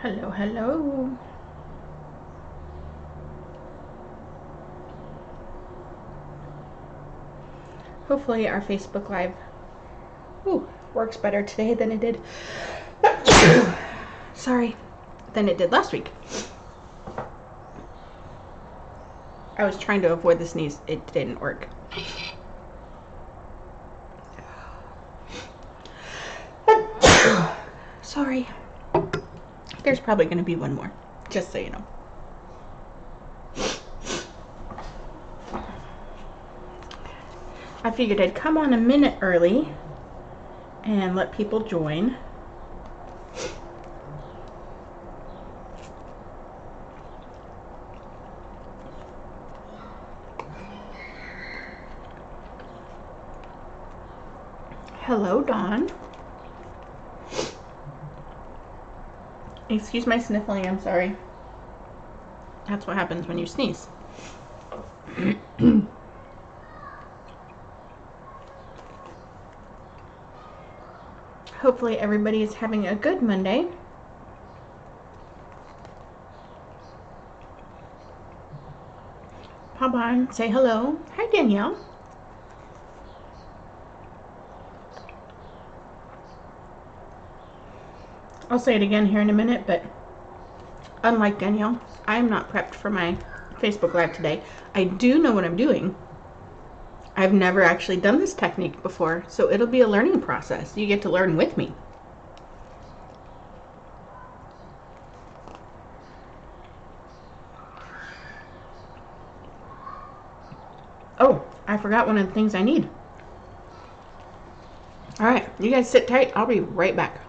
Hello, hello. Hopefully our Facebook Live works better today than it did. Sorry, than it did last week. I was trying to avoid the sneeze. It didn't work. Sorry. There's probably going to be one more, just so you know. I figured I'd come on a minute early and let people join. Hello, Dawn. Excuse my sniffling, I'm sorry. That's what happens when you sneeze. Hopefully everybody is having a good Monday. Pop on, say hello. Hi, Danielle. I'll say it again here in a minute, but unlike Danielle, I am not prepped for my Facebook Live today. I do know what I'm doing. I've never actually done this technique before, so it'll be a learning process. You get to learn with me. Oh, I forgot one of the things I need. All right, you guys sit tight. I'll be right back.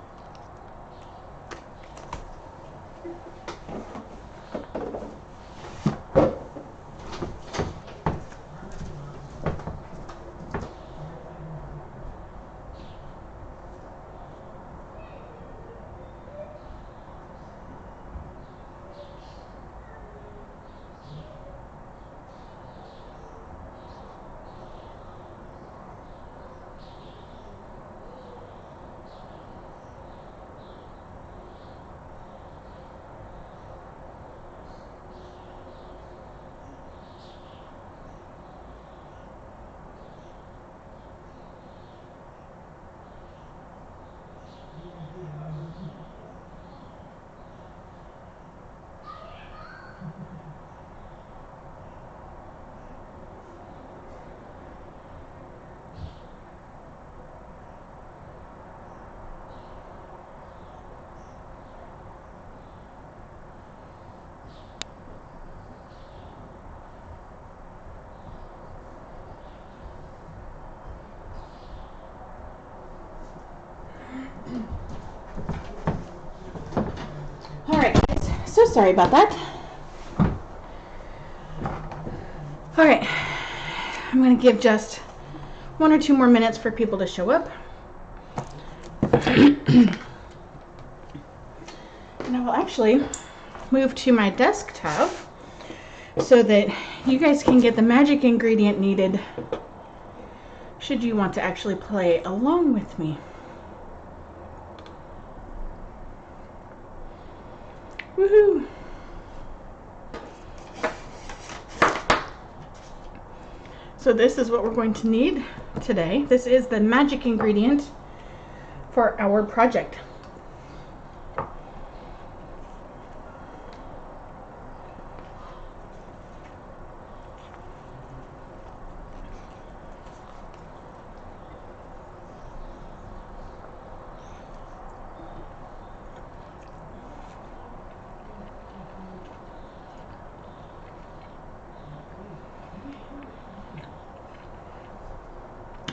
All right, guys. So sorry about that. All right. I'm going to give just 1 or 2 more minutes for people to show up. And I will actually move to my desktop so that you guys can get the magic ingredient needed should you want to actually play along with me. Woohoo! So this is what we're going to need today. This is the magic ingredient for our project.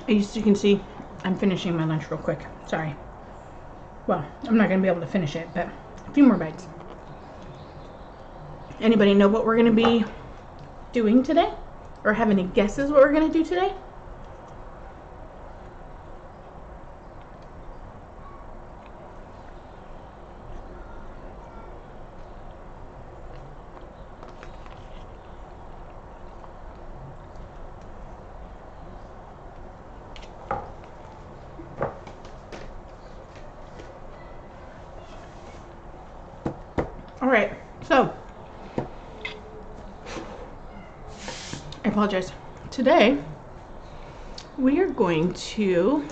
As you can see, I'm finishing my lunch real quick. Sorry. Well, I'm not going to be able to finish it, but a few more bites. Anybody know what we're going to be doing today? Or have any guesses what we're going to do today? All right, so I apologize. Today we are going to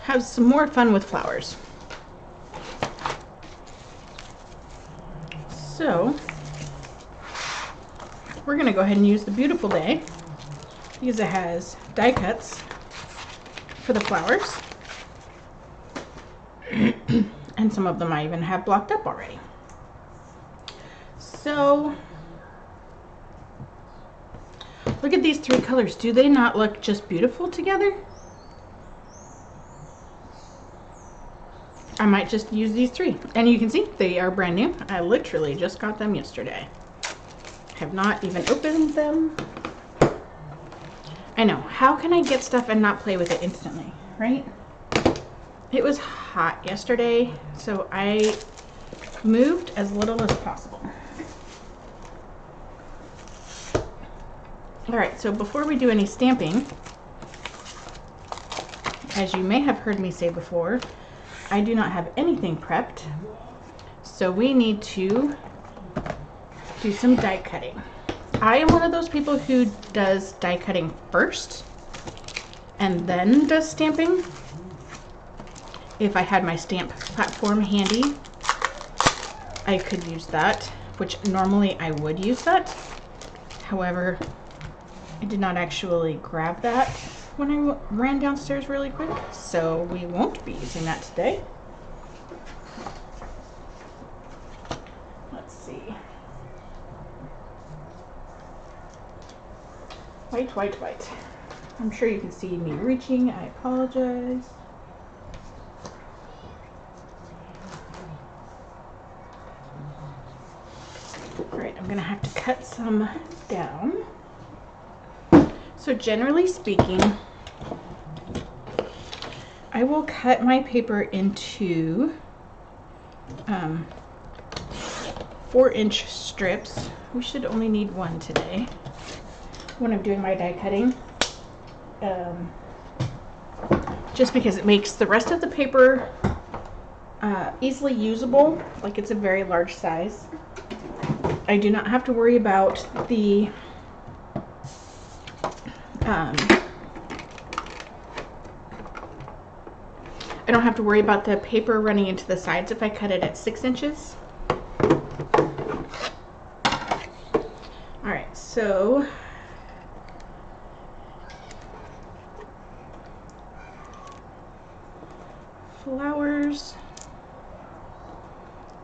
have some more fun with flowers. So we're going to go ahead and use the Beautiful Day because it has die cuts for the flowers. And some of them I even have blocked up already. So look at these three colors. Do they not look just beautiful together? I might just use these three. And you can see they are brand new. I literally just got them yesterday. Have not even opened them. I know. How can I get stuff and not play with it instantly, right? It was hot yesterday, so I moved as little as possible. All right, so before we do any stamping, as you may have heard me say before, I do not have anything prepped, so we need to do some die cutting. I am one of those people who does die cutting first and then does stamping. If I had my stamp platform handy, I could use that, which normally I would use that. However, I did not actually grab that when I ran downstairs really quick, so we won't be using that today. Let's see. White, white, white. I'm sure you can see me reaching. I apologize. Alright, I'm gonna have to cut some down. So generally speaking, I will cut my paper into 4-inch strips. We should only need one today when I'm doing my die cutting. Just because it makes the rest of the paper easily usable, like it's a very large size. I do not have to worry about the I don't have to worry about the paper running into the sides if I cut it at 6 inches. Alright, so flowers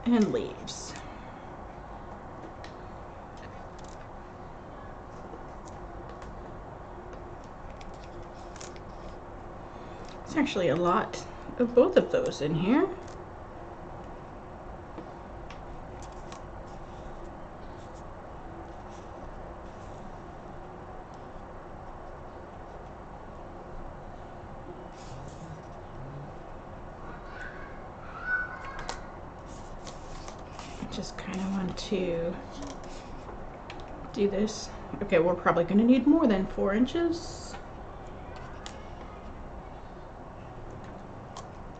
and leaves. It's actually a lot of both of those in here. I just kind of want to do this. Okay, we're probably going to need more than 4 inches.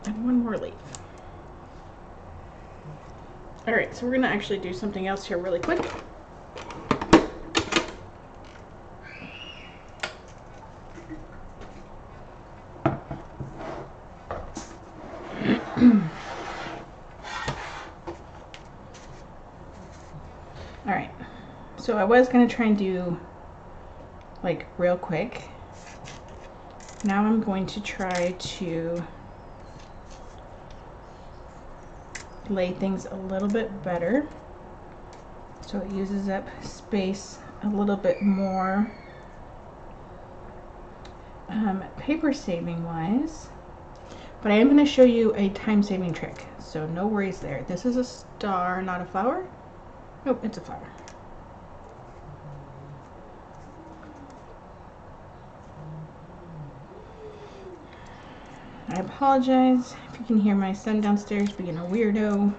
And one more leaf. Alright, so we're going to actually do something else here really quick. Alright, so I was going to try and do like real quick. Now I'm going to try to lay things a little bit better so it uses up space a little bit more paper saving wise, but I am going to show you a time saving trick, so no worries there. This is a star, not a flower. Nope, it's a flower. I apologize if you can hear my son downstairs being a weirdo.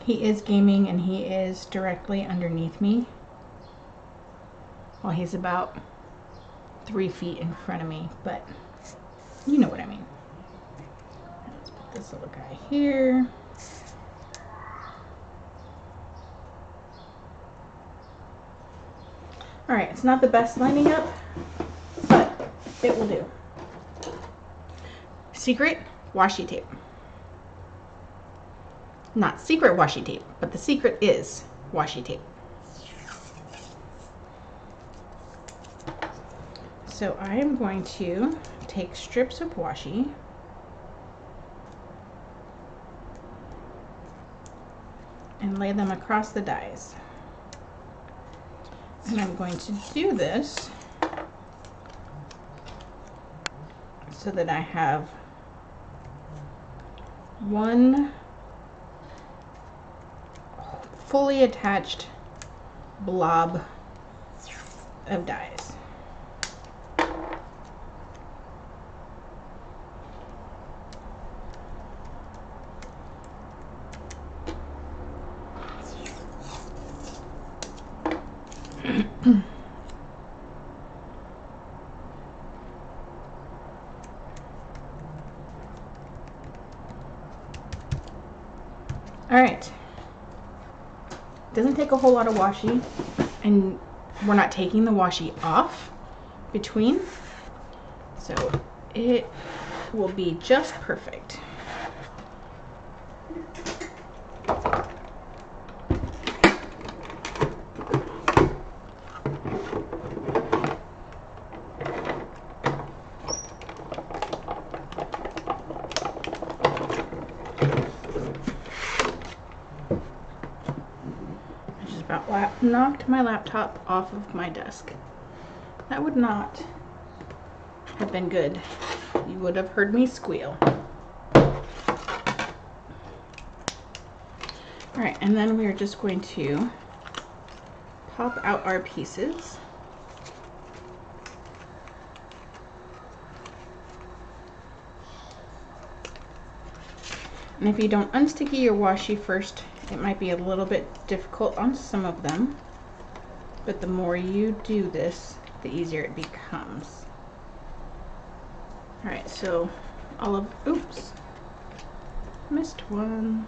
He is gaming and he is directly underneath me. Well, he's about 3 feet in front of me, but you know what I mean. Let's put this this little guy here. Alright, it's not the best lining up, but it will do. Secret, washi tape. Not secret washi tape, but the secret is washi tape. So I am going to take strips of washi and lay them across the dies. And I'm going to do this so that I have one fully attached blob of dies. Alright, doesn't take a whole lot of washi, and we're not taking the washi off between, so it will be just perfect. Knocked my laptop off of my desk. That would not have been good. You would have heard me squeal. Alright, and then we are just going to pop out our pieces. And if you don't unsticky your washi first, it might be a little bit difficult on some of them, but the more you do this, the easier it becomes. Alright, so oops, missed one.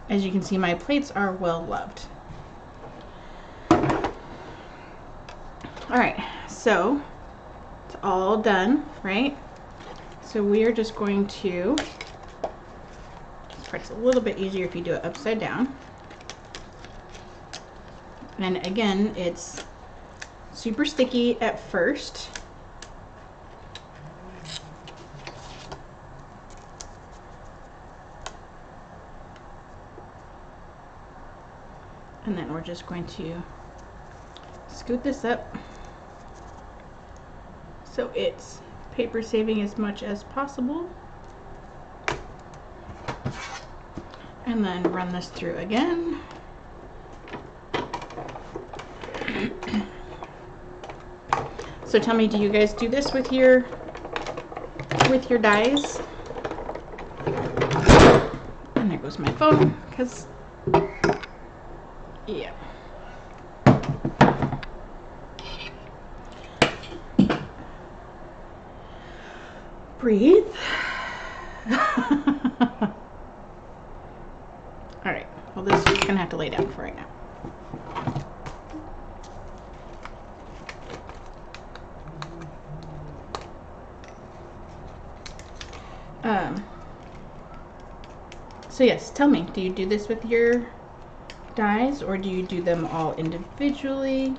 As you can see, my plates are well loved. Alright, so it's all done, right? So we are just going to, this part's a little bit easier if you do it upside down. And again, it's super sticky at first. And then we're just going to scoot this up so it's paper saving as much as possible, and then run this through again. So tell me, do you guys do this with your dies? And there goes my phone, because yeah. Breathe. Alright, well, this is gonna have to lay down for right now. So yes, tell me, do you do this with your dies, or do you do them all individually?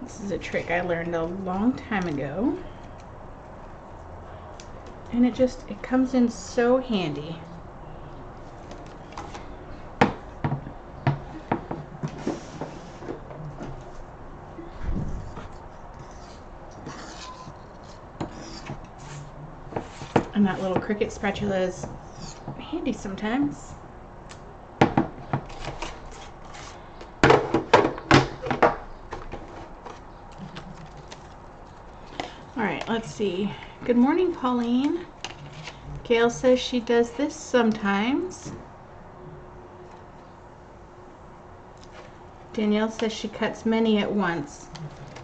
This is a trick I learned a long time ago, and it comes in so handy. And that little Cricut spatula is handy sometimes. Alright, let's see. Good morning, Pauline. Gail says she does this sometimes. Danielle says she cuts many at once.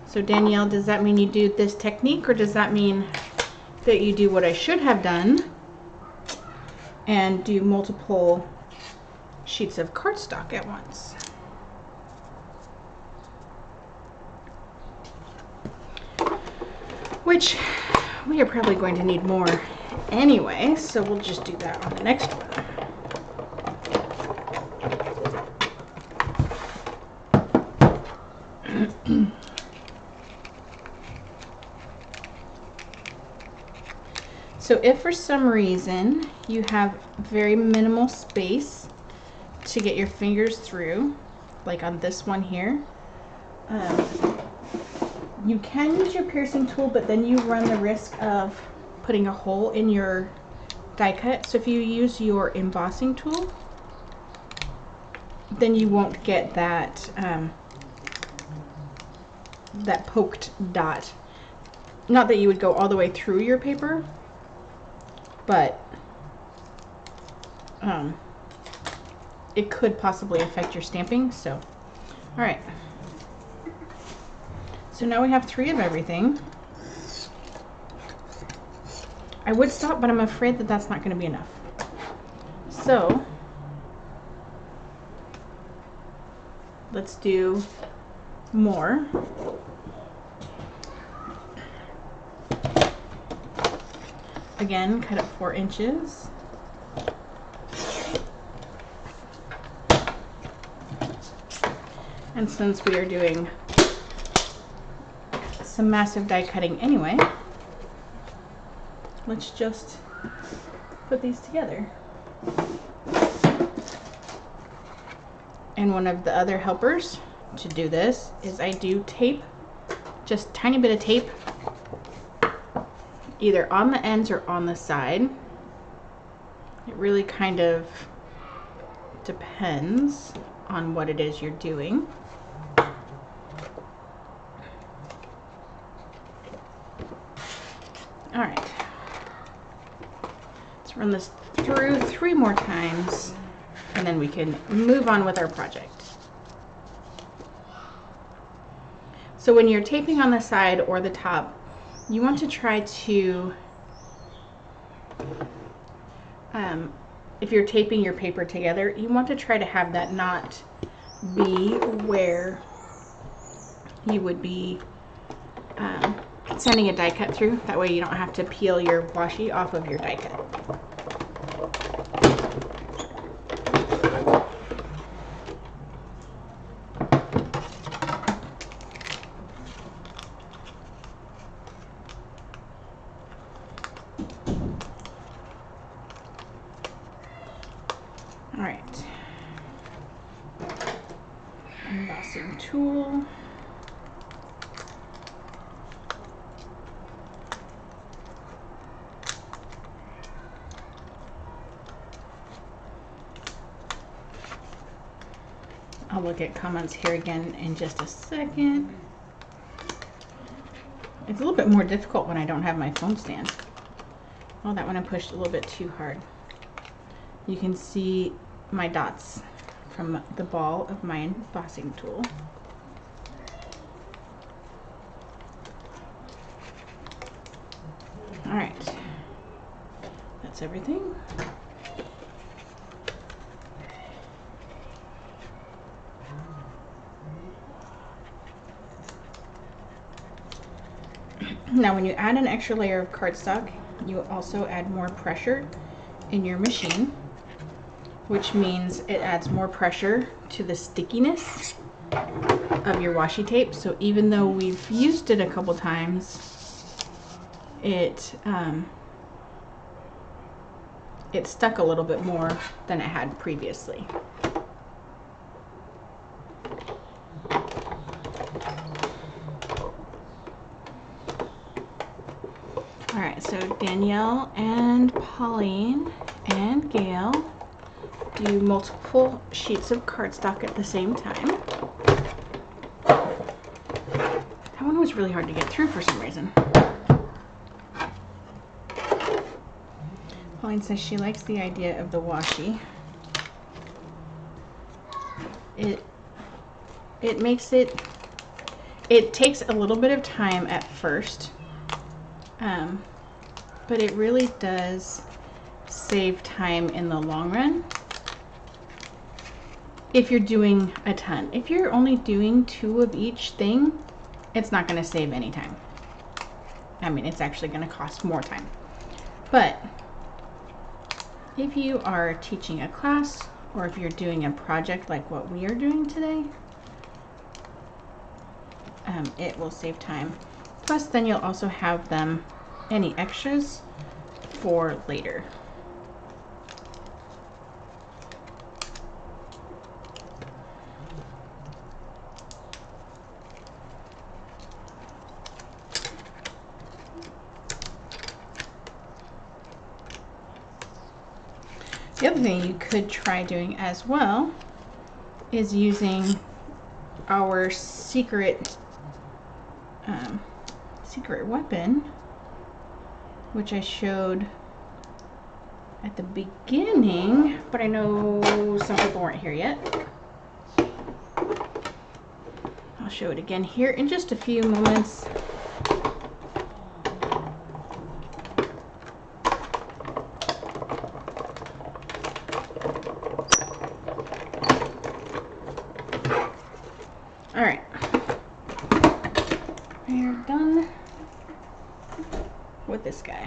So Danielle, does that mean you do this technique, or does that mean that you do what I should have done and do multiple sheets of cardstock at once? Which we are probably going to need more anyway, so we'll just do that on the next one. So if for some reason you have very minimal space to get your fingers through, like on this one here, you can use your piercing tool, but then you run the risk of putting a hole in your die cut. So if you use your embossing tool, then you won't get that that poked dot. Not that you would go all the way through your paper, but it could possibly affect your stamping. So, all right. So now we have 3 of everything. I would stop, but I'm afraid that that's not going to be enough. So let's do more. Again, cut it 4 inches. And since we are doing some massive die cutting anyway, let's just put these together. And one of the other helpers to do this is I do tape, just a tiny bit of tape, either on the ends or on the side. It really kind of depends on what it is you're doing. All right, let's run this through 3 more times, and then we can move on with our project. So when you're taping on the side or the top, you want to try to, if you're taping your paper together, you want to try to have that not be where you would be sending a die cut through. That way you don't have to peel your washi off of your die cut. All right, embossing tool. I'll look at comments here again in just a second. It's a little bit more difficult when I don't have my phone stand. Oh, that one I pushed a little bit too hard. You can see my dots from the ball of my embossing tool. All right, that's everything. Now when you add an extra layer of cardstock, you also add more pressure in your machine, which means it adds more pressure to the stickiness of your washi tape. So even though we've used it a couple times, it stuck a little bit more than it had previously. Alright, so Danielle and Pauline and Gail do multiple sheets of cardstock at the same time. That one was really hard to get through for some reason. Pauline says she likes the idea of the washi. It makes it takes a little bit of time at first, but it really does save time in the long run if you're doing a ton. If you're only doing 2 of each thing, it's not going to save any time. I mean, it's actually going to cost more time. But if you are teaching a class, or if you're doing a project like what we are doing today, it will save time. Plus, then you'll also have them, any extras, for later. The other thing you could try doing as well is using our secret weapon, which I showed at the beginning, but I know some people weren't here yet. I'll show it again here in just a few moments. All right, we're done with this guy.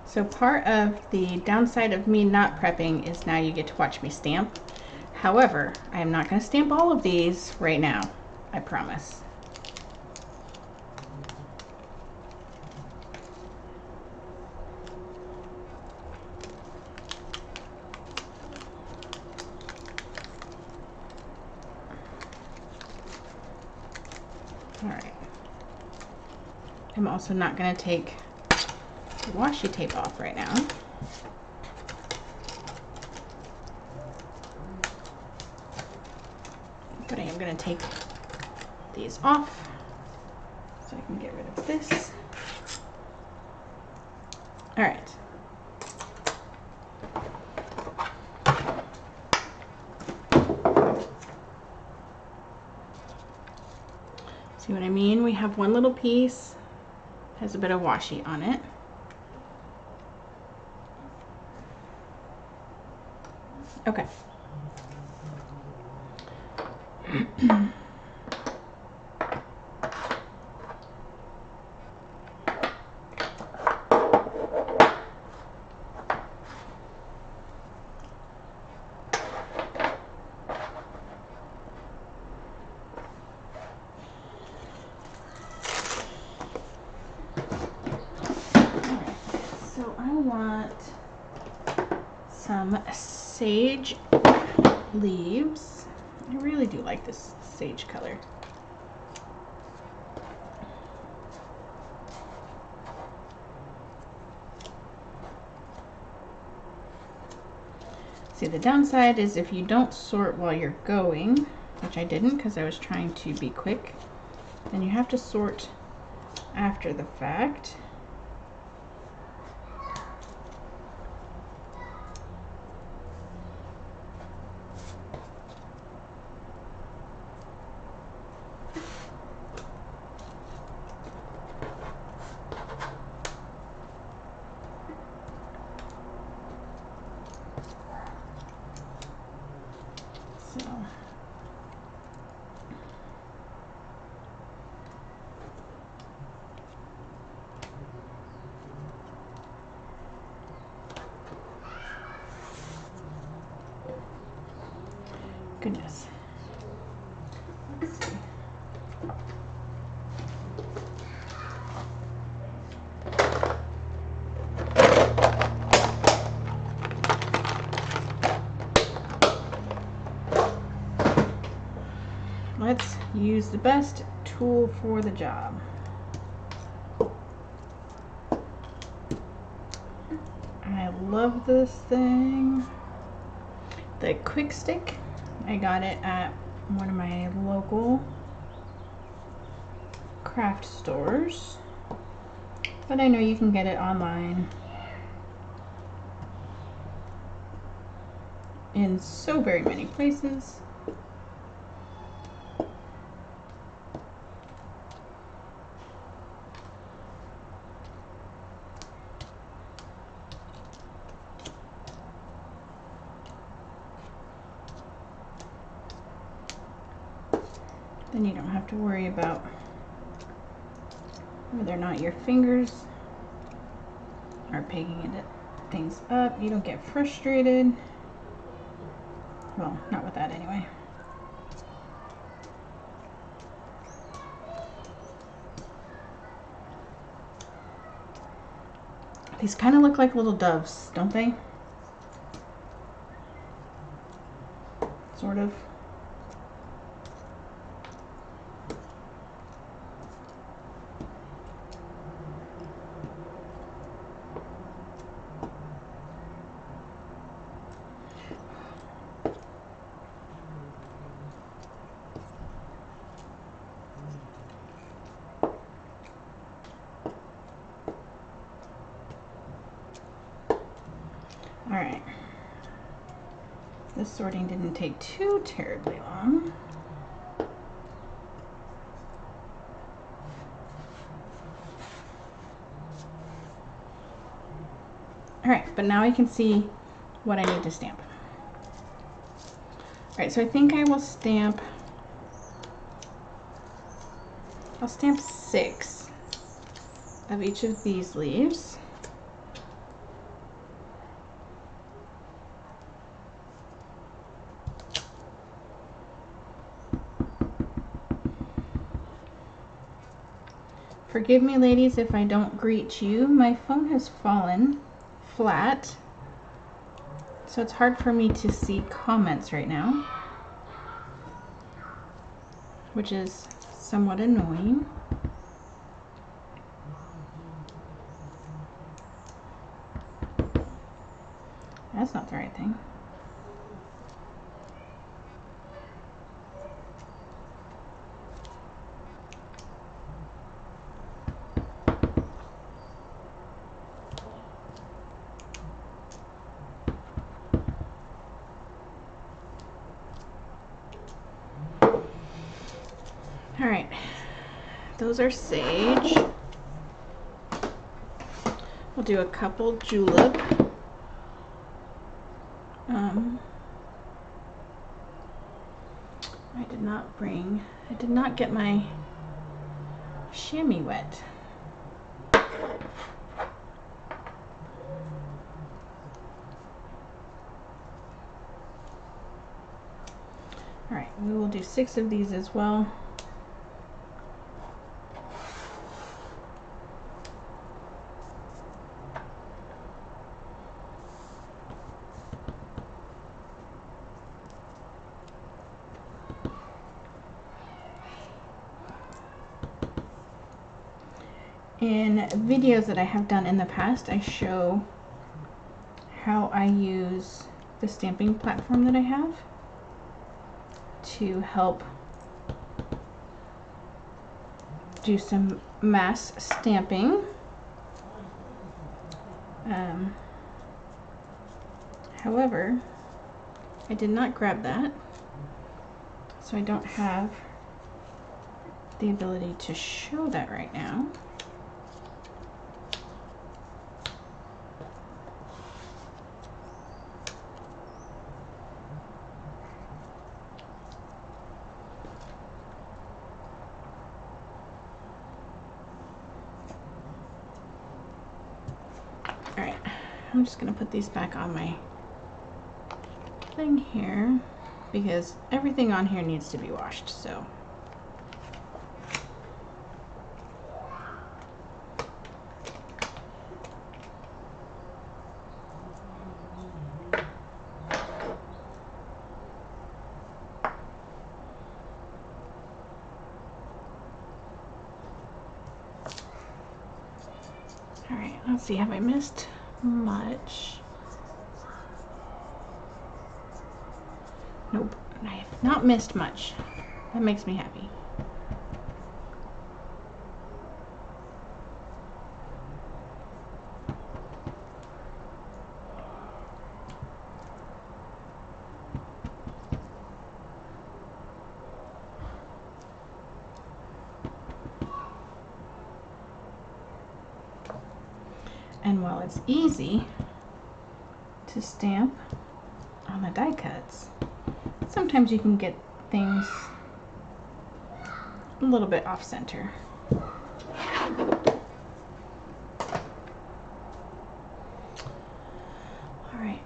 So part of the downside of me not prepping is now you get to watch me stamp. However, I am not going to stamp all of these right now, I promise. All right. I'm also not going to take the washi tape off right now. But I am going to take these off so I can get rid of this. All right. See what I mean? We have one little piece, has a bit of washi on it. Okay. So I want some sage leaves. I really do like this sage color. See, the downside is if you don't sort while you're going, which I didn't because I was trying to be quick, then you have to sort after the fact. Goodness. Let's see. Let's use the best tool for the job. love this thing. The quick stick, I got it at one of my local craft stores, but I know you can get it online in so very many places. Then you don't have to worry about whether or not your fingers are picking things up. You don't get frustrated. Well, not with that anyway. These kind of look like little doves, don't they? Sort of. All right. This sorting didn't take too terribly long. All right, but now I can see what I need to stamp. All right, so I think I will stamp, I'll stamp 6 of each of these leaves. Forgive me, ladies, if I don't greet you. My phone has fallen flat, so it's hard for me to see comments right now, which is somewhat annoying. That's not the right thing. All right, those are sage. We'll do a couple julep. I did not get my chamois wet. All right, we will do 6 of these as well. In videos that I have done in the past, I show how I use the stamping platform that I have to help do some mass stamping. However, I did not grab that, so I don't have the ability to show that right now. All right, I'm just gonna put these back on my thing here because everything on here needs to be washed, so. All right, let's see, have I missed much? Nope, I have not missed much. That makes me happy. And while it's easy to stamp on the die cuts, sometimes you can get things a little bit off center. All right,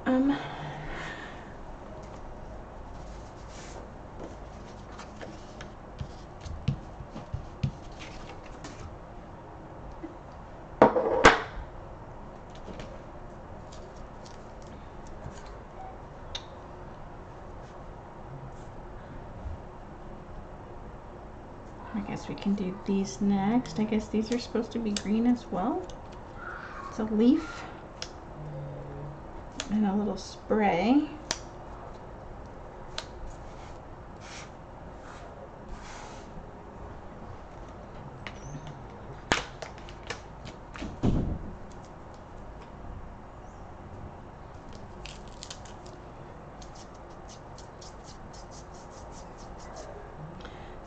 I guess we can do these next. I guess these are supposed to be green as well. It's a leaf and a little spray.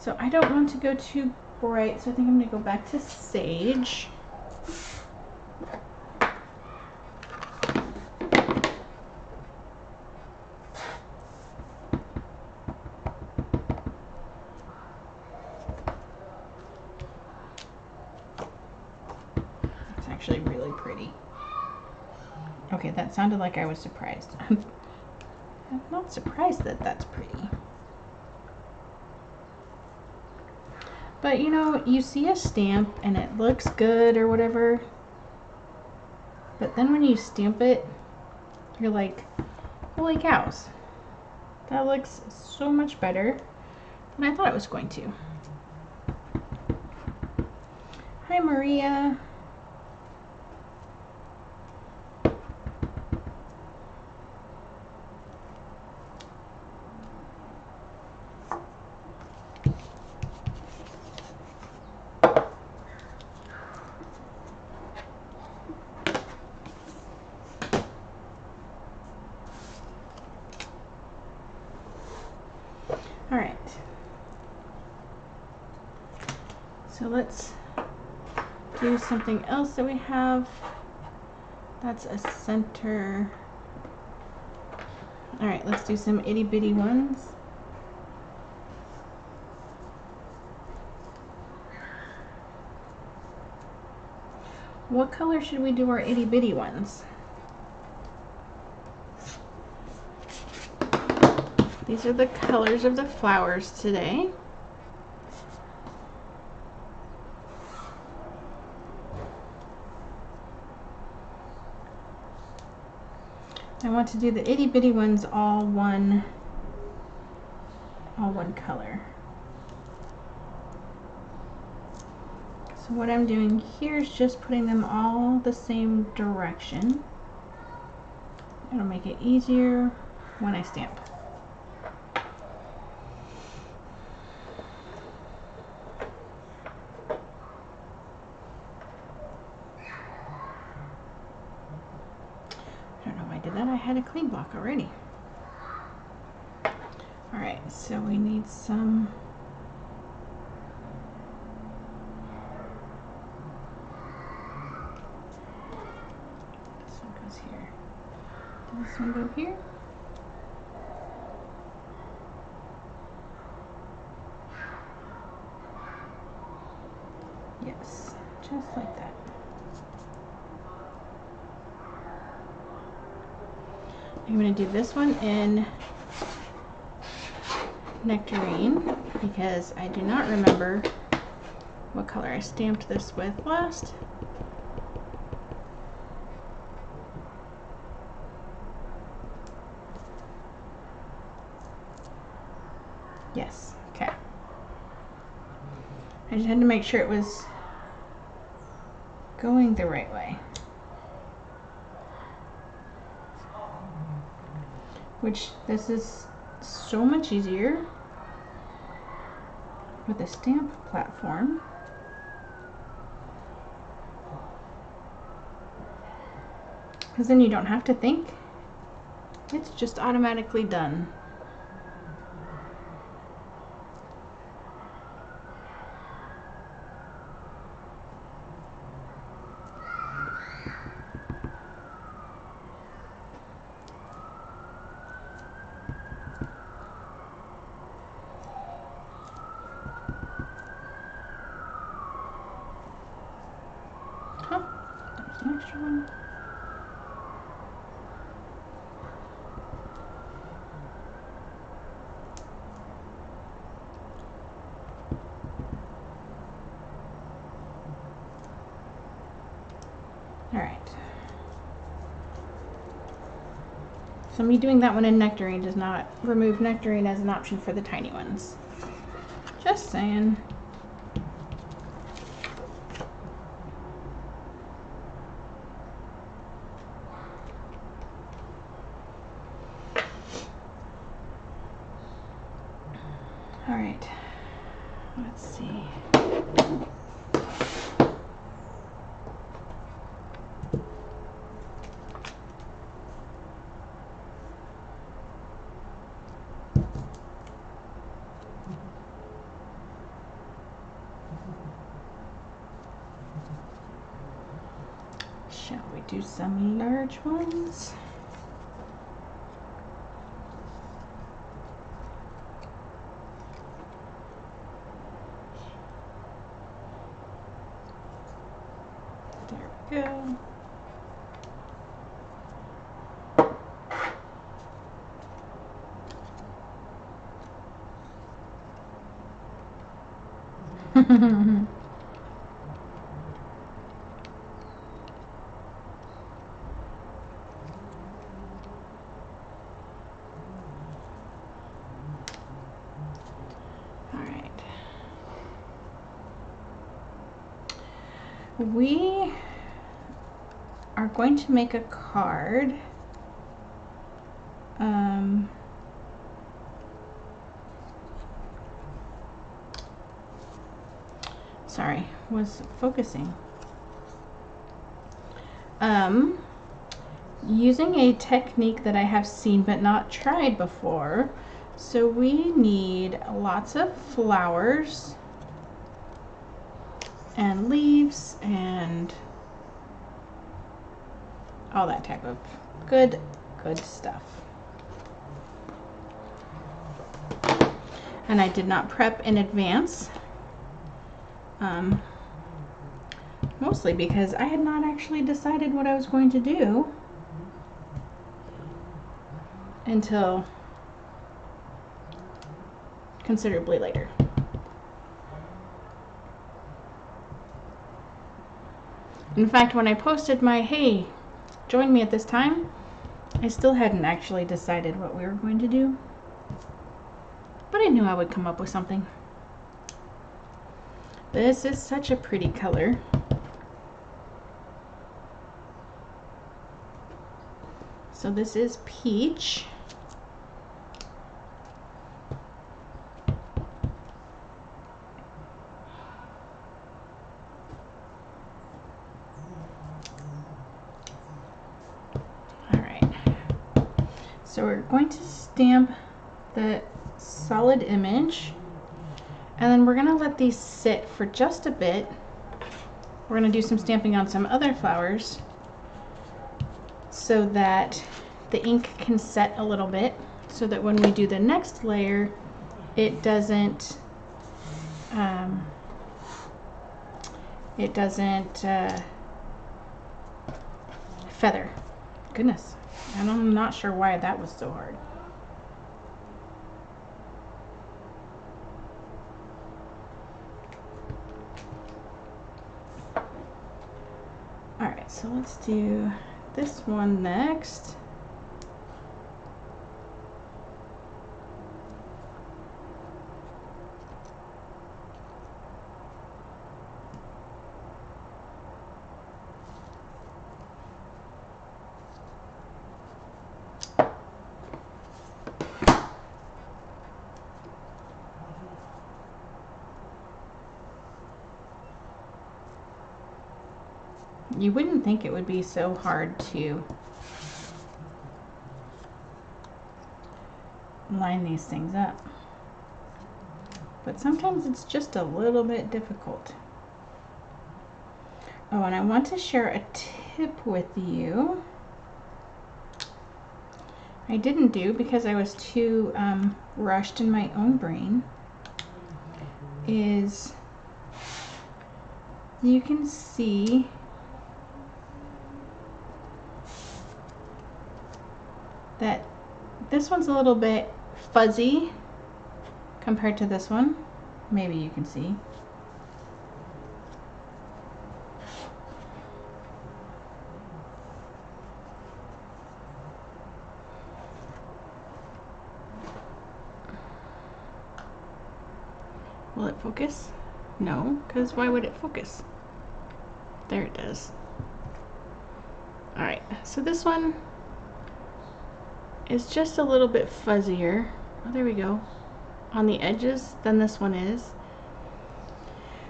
So I don't want to go too bright, so I think I'm going to go back to sage. It's actually really pretty. Okay, that sounded like I was surprised. I'm not surprised that that's pretty. But you know, you see a stamp and it looks good or whatever, but then when you stamp it, you're like, holy cows, that looks so much better than I thought it was going to. Hi, Maria. All right, so let's do something else that we have. That's a center. All right, let's do some itty bitty ones. What color should we do our itty bitty ones? These are the colors of the flowers today. I want to do the itty bitty ones all one color. So what I'm doing here is just putting them all the same direction. It'll make it easier when I stamp. I don't know why I did that. I had a clean block already. All right, so we need some here. Does this one go here? Yes, just like that. I'm going to do this one in Nectarine because I do not remember what color I stamped this with last. Yes, okay. I just had to make sure it was going the right way. Which this is so much easier with a stamp platform. Because then you don't have to think. It's just automatically done. Huh, there's an extra one. Alright. So me doing that one in nectarine does not remove nectarine as an option for the tiny ones. Just saying. Alright. Let's see. Shall we do some large ones? There we go. We are going to make a card. Sorry, was focusing. Using a technique that I have seen but not tried before. So we need lots of flowers and leaves and all that type of good stuff. And I did not prep in advance, mostly because I had not actually decided what I was going to do until considerably later. In fact, when I posted my, hey, join me at this time, I still hadn't actually decided what we were going to do. But I knew I would come up with something. This is such a pretty color. So this is peach. So we're going to stamp the solid image, and then we're going to let these sit for just a bit. We're going to do some stamping on some other flowers so that the ink can set a little bit, so that when we do the next layer, it doesn't feather. Goodness. And I'm not sure why that was so hard. Alright, so let's do this one next. You wouldn't think it would be so hard to line these things up, but sometimes it's just a little bit difficult. Oh, and I want to share a tip with you. I didn't do because I was too rushed in my own brain. Is you can see that this one's a little bit fuzzy compared to this one. Maybe you can see. Will it focus? No, because why would it focus? There it does. Alright, so this one is just a little bit fuzzier. Oh, there we go. On the edges than this one is.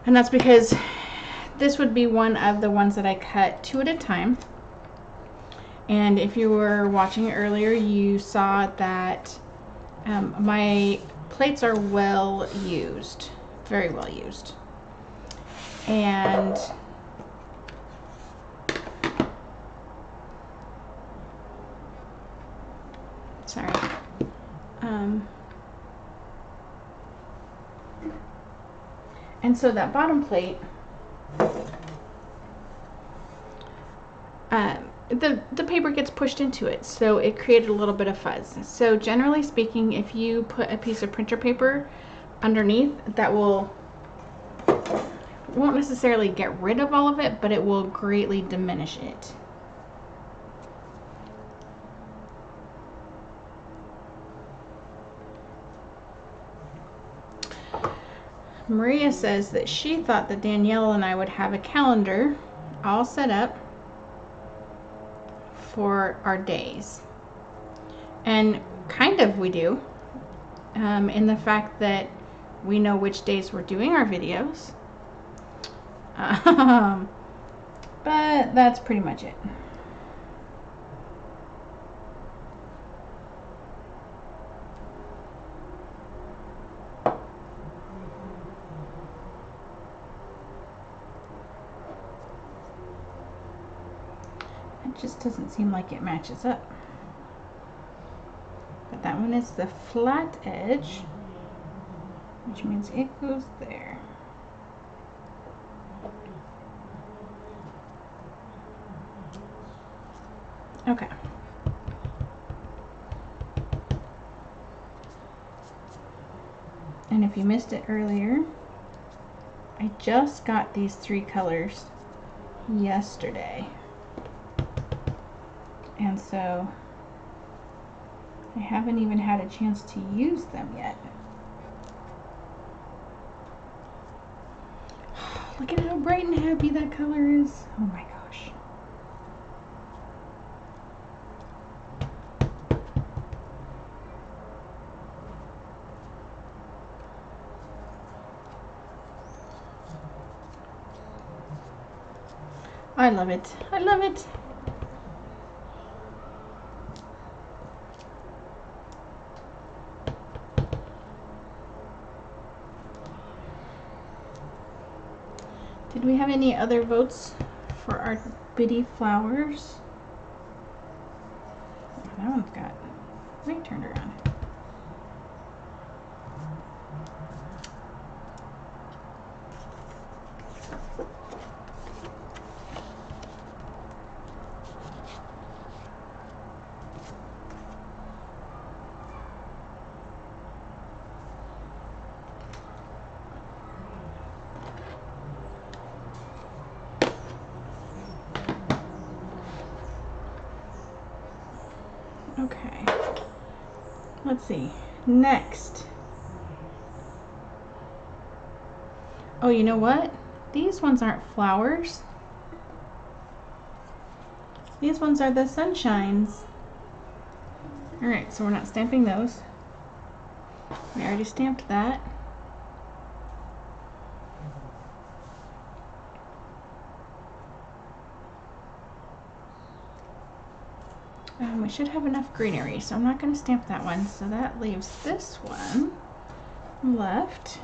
And that's because this would be one of the ones that I cut 2 at a time. And if you were watching earlier, you saw that my plates are well used, very well used. And sorry. And so that bottom plate, the paper gets pushed into it, so it created a little bit of fuzz. So generally speaking, if you put a piece of printer paper underneath, that won't necessarily get rid of all of it, but it will greatly diminish it. Maria says that she thought that Danielle and I would have a calendar all set up for our days. And kind of we do, in the fact that we know which days we're doing our videos. But that's pretty much it. It just doesn't seem like it matches up. But that one is the flat edge, which means it goes there. Okay. And if you missed it earlier, I just got these 3 colors yesterday. And so I haven't even had a chance to use them yet. Look at how bright and happy that color is. Oh my gosh. I love it. I love it. Did we have any other votes for our bitty flowers? Oh, that one's got way turned around. Okay, let's see. Next. Oh, you know what? These ones aren't flowers. These ones are the sunshines. Alright, so we're not stamping those. We already stamped that. We should have enough greenery, so I'm not going to stamp that one. So that leaves this one left.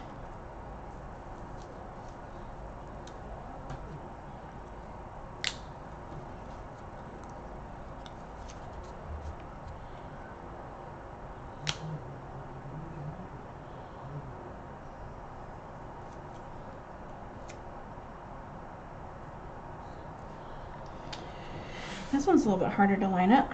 This one's a little bit harder to line up.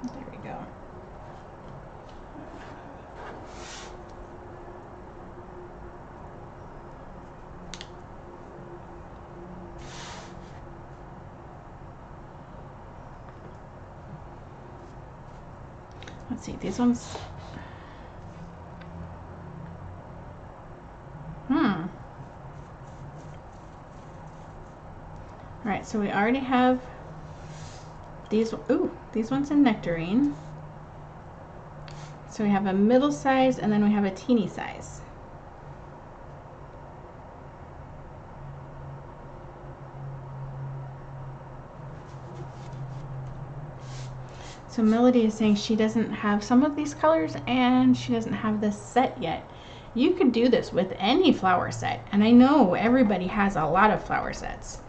There we go. Let's see, these ones. Alright, so we already have these, these ones in nectarine. So we have a middle size and then we have a teeny size. So Melody is saying she doesn't have some of these colors and she doesn't have this set yet. You could do this with any flower set, and I know everybody has a lot of flower sets.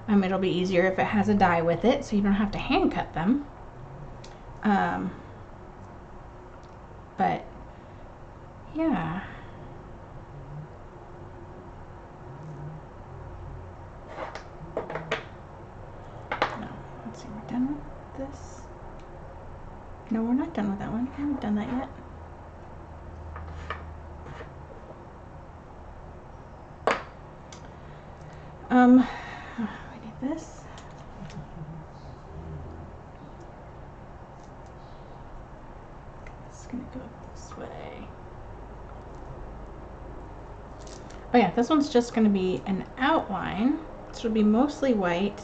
It'll be easier if it has a die with it, so you don't have to hand cut them. But yeah. No, let's see, we're done with this. No, we're not done with that one. I haven't done that yet. We need this. It's gonna go this way. Oh yeah, this one's just gonna be an outline. So it'll be mostly white.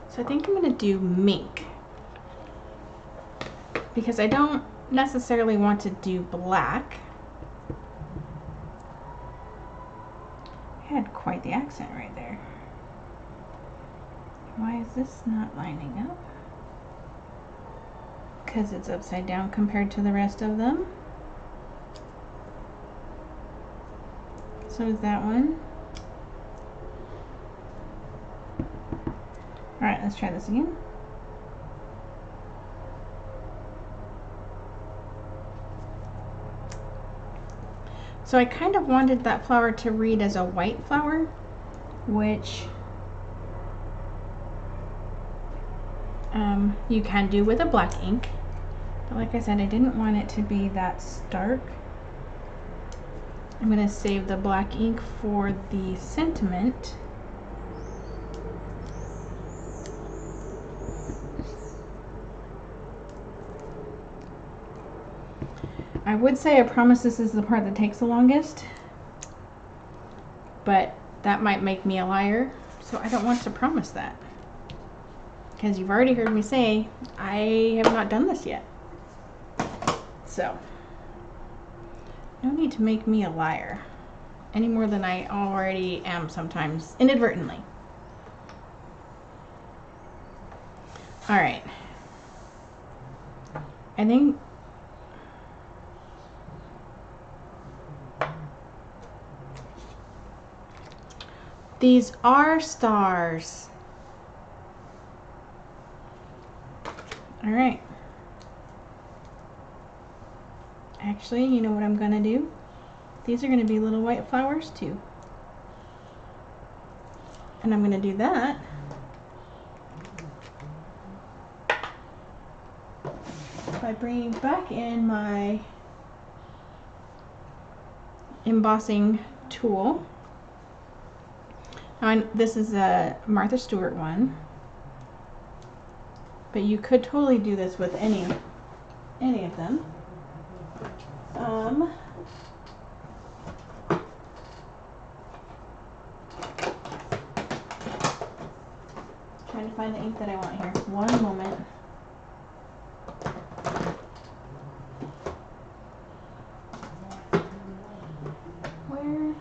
So I think I'm gonna do mink, because I don't necessarily want to do black. I had quite the accent right there. Why is this not lining up? Because it's upside down compared to the rest of them. So is that one. Alright, let's try this again. So I kind of wanted that flower to read as a white flower, which you can do with a black ink. But like I said, I didn't want it to be that stark. I'm going to save the black ink for the sentiment. I would say I promise this is the part that takes the longest, but that might make me a liar, so I don't want to promise that. Because you've already heard me say, I have not done this yet. So, no need to make me a liar, any more than I already am sometimes, inadvertently. Alright. I think these are stars. All right. Actually, you know what I'm gonna do? These are gonna be little white flowers too. And I'm gonna do that by bringing back in my embossing tool. Now, this is a Martha Stewart one, but you could totally do this with any of them. Trying trying to find the ink that I want here. One moment. Where?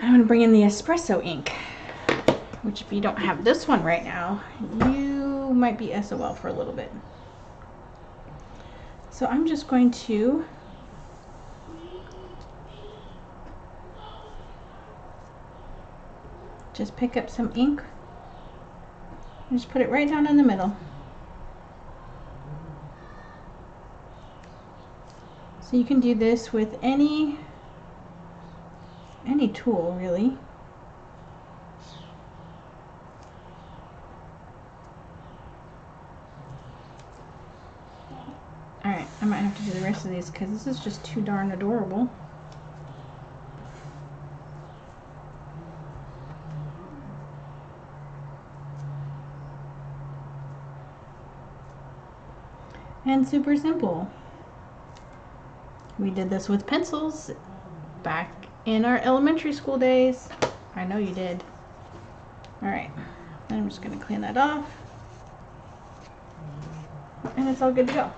I'm going to bring in the espresso ink, which if you don't have this one right now, you might be SOL for a little bit. So I'm just going to just pick up some ink and just put it right down in the middle. So you can do this with any tool, really. Alright, I might have to do the rest of these because this is just too darn adorable. And super simple. We did this with pencils back in our elementary school days. I know you did. Alright, I'm just going to clean that off. And it's all good to go.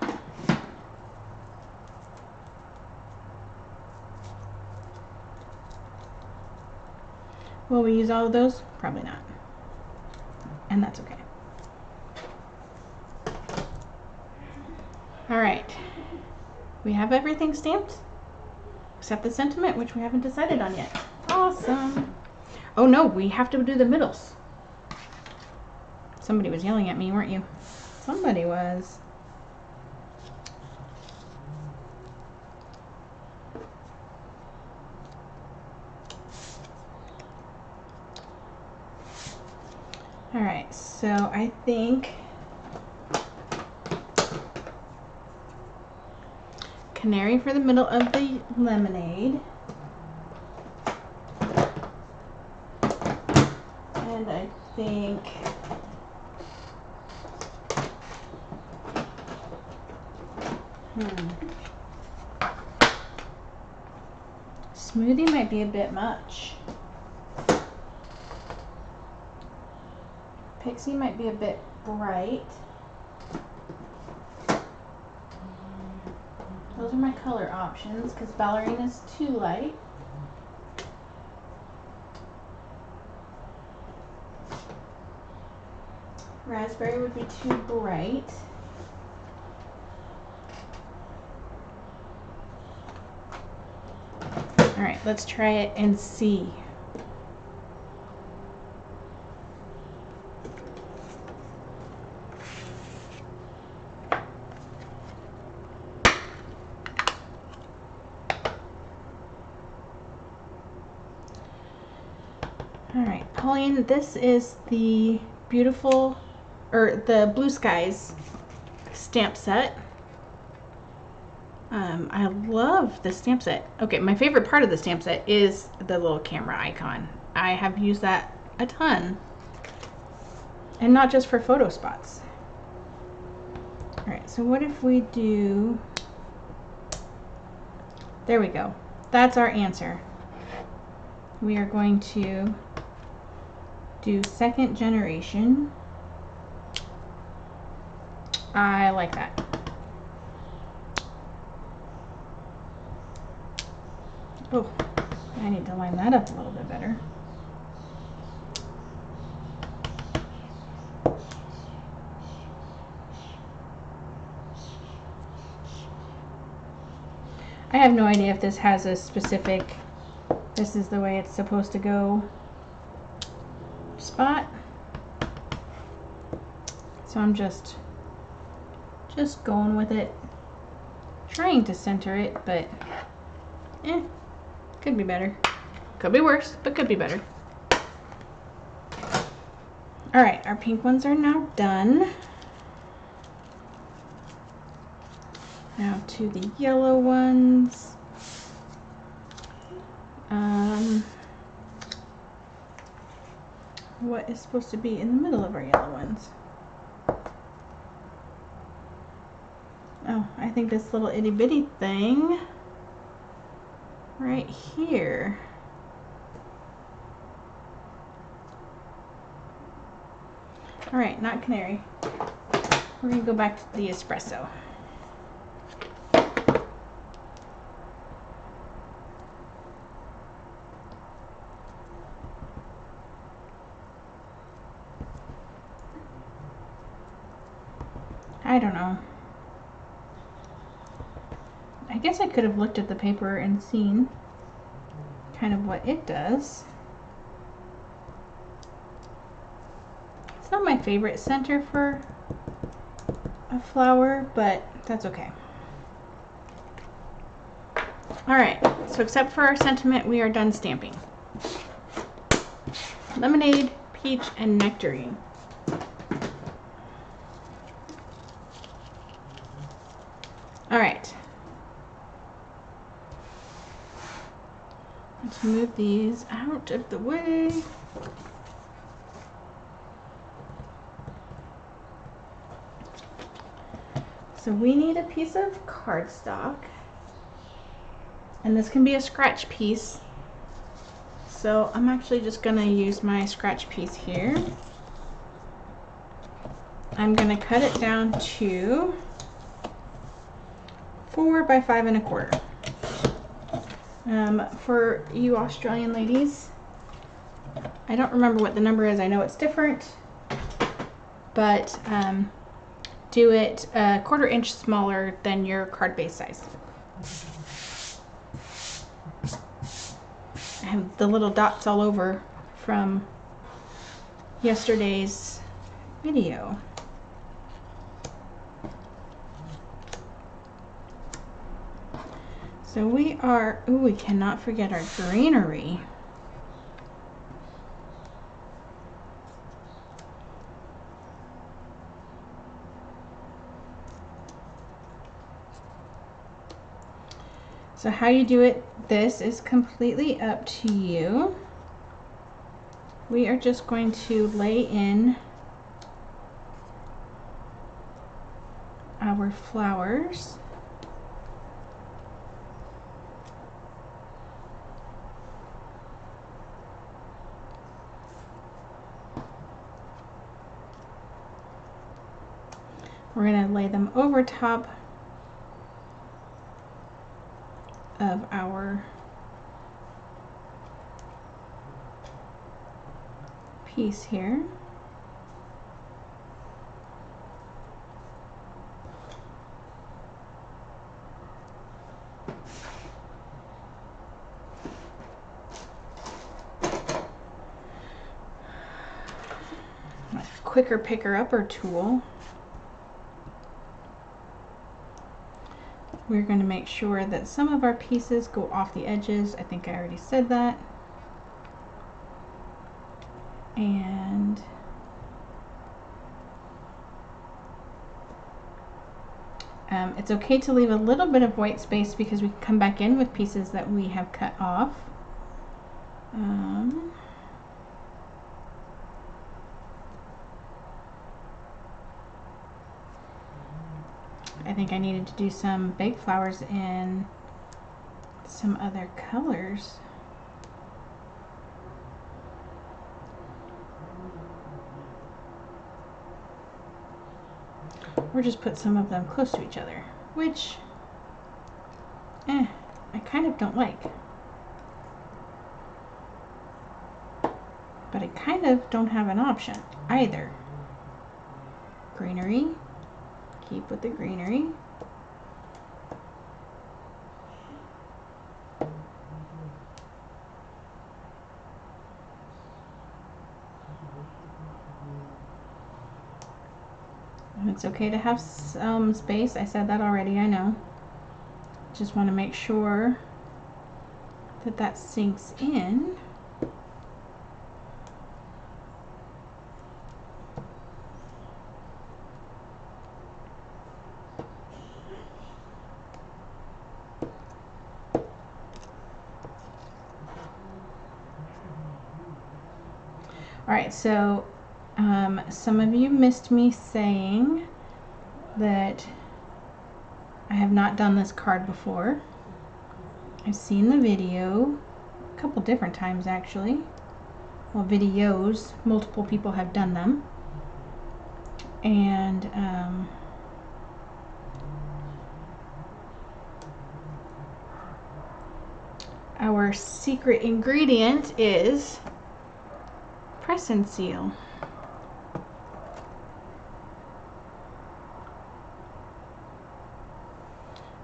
Will we use all of those? Probably not. And that's okay. Alright. We have everything stamped except the sentiment, which we haven't decided on yet. Awesome. Oh no, we have to do the middles. Somebody was yelling at me, weren't you? Somebody was. Alright, so I think canary for the middle of the lemonade. And I think smoothie might be a bit much. Pixie might be a bit bright. Those are my color options because ballerina is too light. Raspberry would be too bright. All right, let's try it and see. All right, Pauline, this is the beautiful, or the Blue Skies stamp set. I love the stamp set. Okay, my favorite part of the stamp set is the little camera icon. I have used that a ton. And not just for photo spots. All right, so what if we do, there we go. That's our answer. We are going to do second generation. I like that. Oh, I need to line that up a little bit better. I have no idea if this has a specific, this is the way it's supposed to go spot. So I'm just going with it, trying to center it, but could be better. Could be worse, but could be better. All right, our pink ones are now done. Now to the yellow ones. what is supposed to be in the middle of our yellow ones. Oh, I think this little itty bitty thing right here. All right, not canary. We're gonna go back to the espresso. I don't know. I guess I could have looked at the paper and seen kind of what it does. It's not my favorite center for a flower, but that's okay. All right, so except for our sentiment, we are done stamping. Lemonade, peach, and nectarine. All right. Let's move these out of the way. So we need a piece of cardstock, and this can be a scratch piece. So I'm actually just gonna use my scratch piece here. I'm gonna cut it down to 4 by 5 1/4. For you Australian ladies, I don't remember what the number is. I know it's different, but do it a 1/4 inch smaller than your card base size. I have the little dots all over from yesterday's video. So we cannot forget our greenery. So how you do it, this is completely up to you. We are just going to lay in our flowers. We're going to lay them over top of our piece here. My quicker picker-upper tool. We're going to make sure that some of our pieces go off the edges. I think I already said that. And it's okay to leave a little bit of white space because we can come back in with pieces that we have cut off. I think I needed to do some big flowers in some other colors. Or just put some of them close to each other, which I kind of don't like. But I kind of don't have an option either. Greenery. Keep with the greenery. And it's okay to have some space. I said that already, I know. Just want to make sure that that sinks in. All right, so some of you missed me saying that I have not done this card before. I've seen the video a couple different times actually. Well, videos, multiple people have done them. And our secret ingredient is press and seal.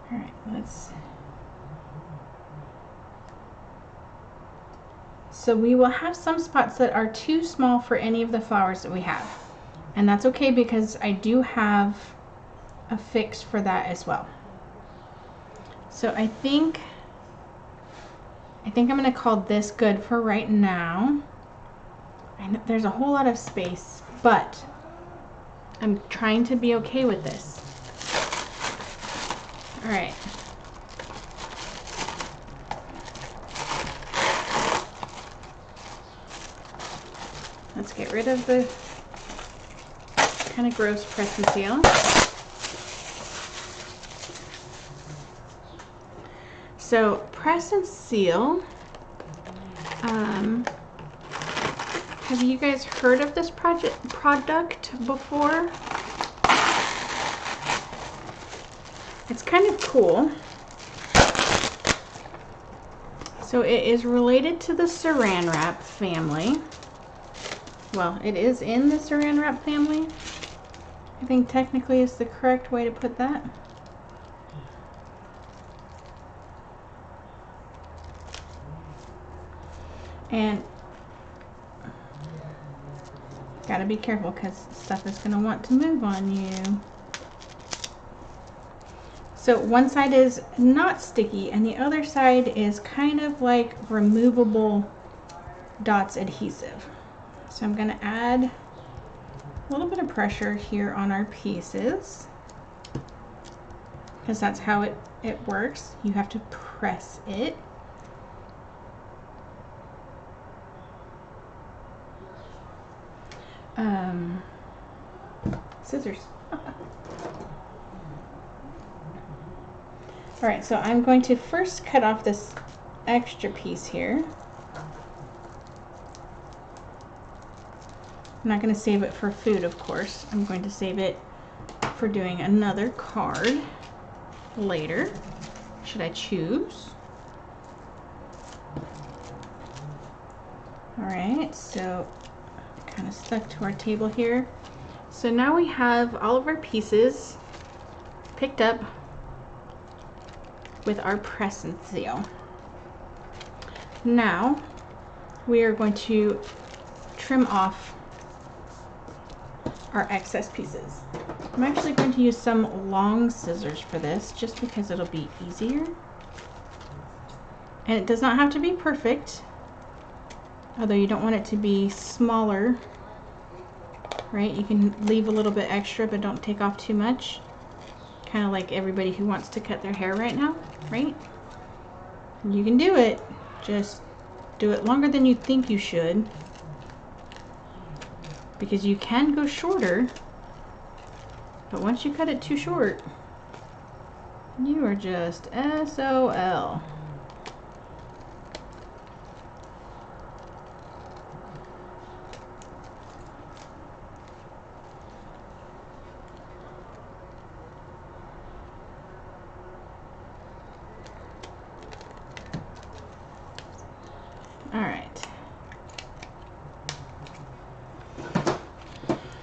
All right, so we will have some spots that are too small for any of the flowers that we have. And that's okay because I do have a fix for that as well. So I think I'm going to call this good for right now. I know there's a whole lot of space, but I'm trying to be okay with this. All right. Let's get rid of the kind of gross press and seal. So press and seal, have you guys heard of this product before? It's kind of cool. So it is related to the Saran Wrap family. Well, it is in the Saran Wrap family. I think technically is the correct way to put that. And gotta be careful because stuff is gonna want to move on you. So one side is not sticky and the other side is kind of like removable dots adhesive. So I'm gonna add a little bit of pressure here on our pieces because that's how it works. You have to press it. Scissors. All right, so I'm going to first cut off this extra piece here. I'm not going to save it for food, of course. I'm going to save it for doing another card later, should I choose. All right, so kind of stuck to our table here. So now we have all of our pieces picked up with our press and seal. Now we are going to trim off our excess pieces. I'm actually going to use some long scissors for this just because it'll be easier. And it does not have to be perfect, although you don't want it to be smaller, right? You can leave a little bit extra, but don't take off too much. Kind of like everybody who wants to cut their hair right now, right? You can do it, just do it longer than you think you should, because you can go shorter, but once you cut it too short, you are just SOL. All right.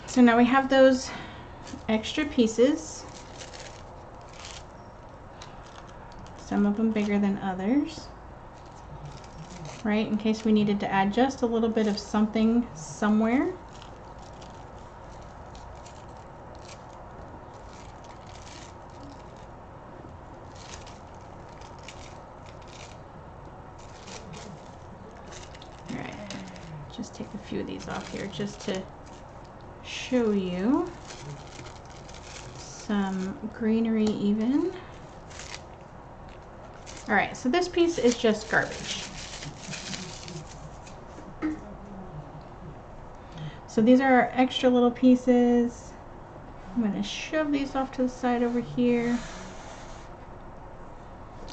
So now we have those extra pieces, some of them bigger than others, right? In case we needed to add just a little bit of something somewhere. All right, just take a few of these off here just to show you some greenery even. All right, so this piece is just garbage. So these are our extra little pieces. I'm going to shove these off to the side over here.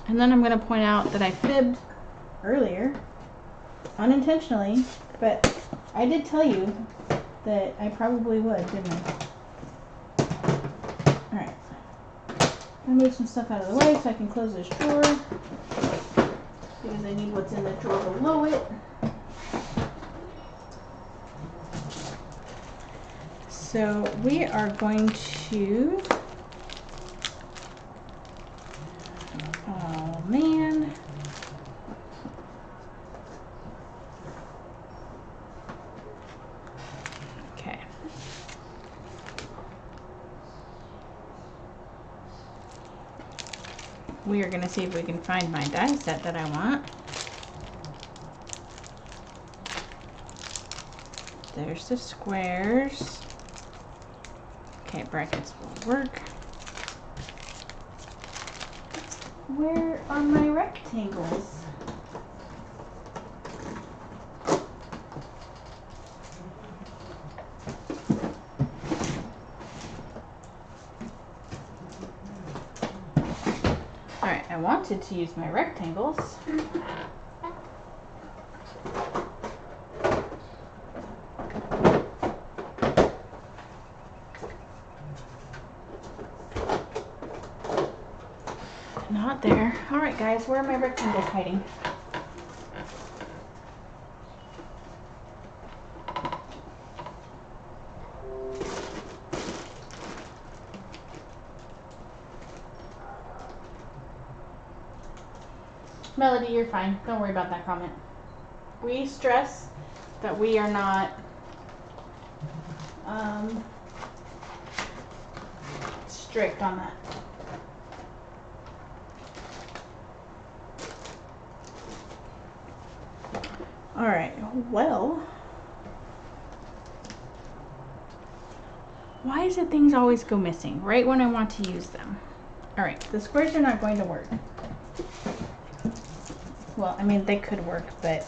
And then I'm going to point out that I fibbed earlier, unintentionally, but I did tell you that I probably would, didn't I? Alright. I'm going to move some stuff out of the way so I can close this drawer, because I need what's in the drawer below it. So we are going to, oh man. Okay. We are going to see if we can find my die set that I want. There's the squares. Okay, brackets will work. Where are my rectangles? Alright, I wanted to use my rectangles. Not there. Alright guys, where are my rectangles hiding? Melody, you're fine. Don't worry about that comment. We stress that we are not strict on that. Alright, well, why is it things always go missing right when I want to use them? Alright, the squares are not going to work. Well, I mean, they could work, but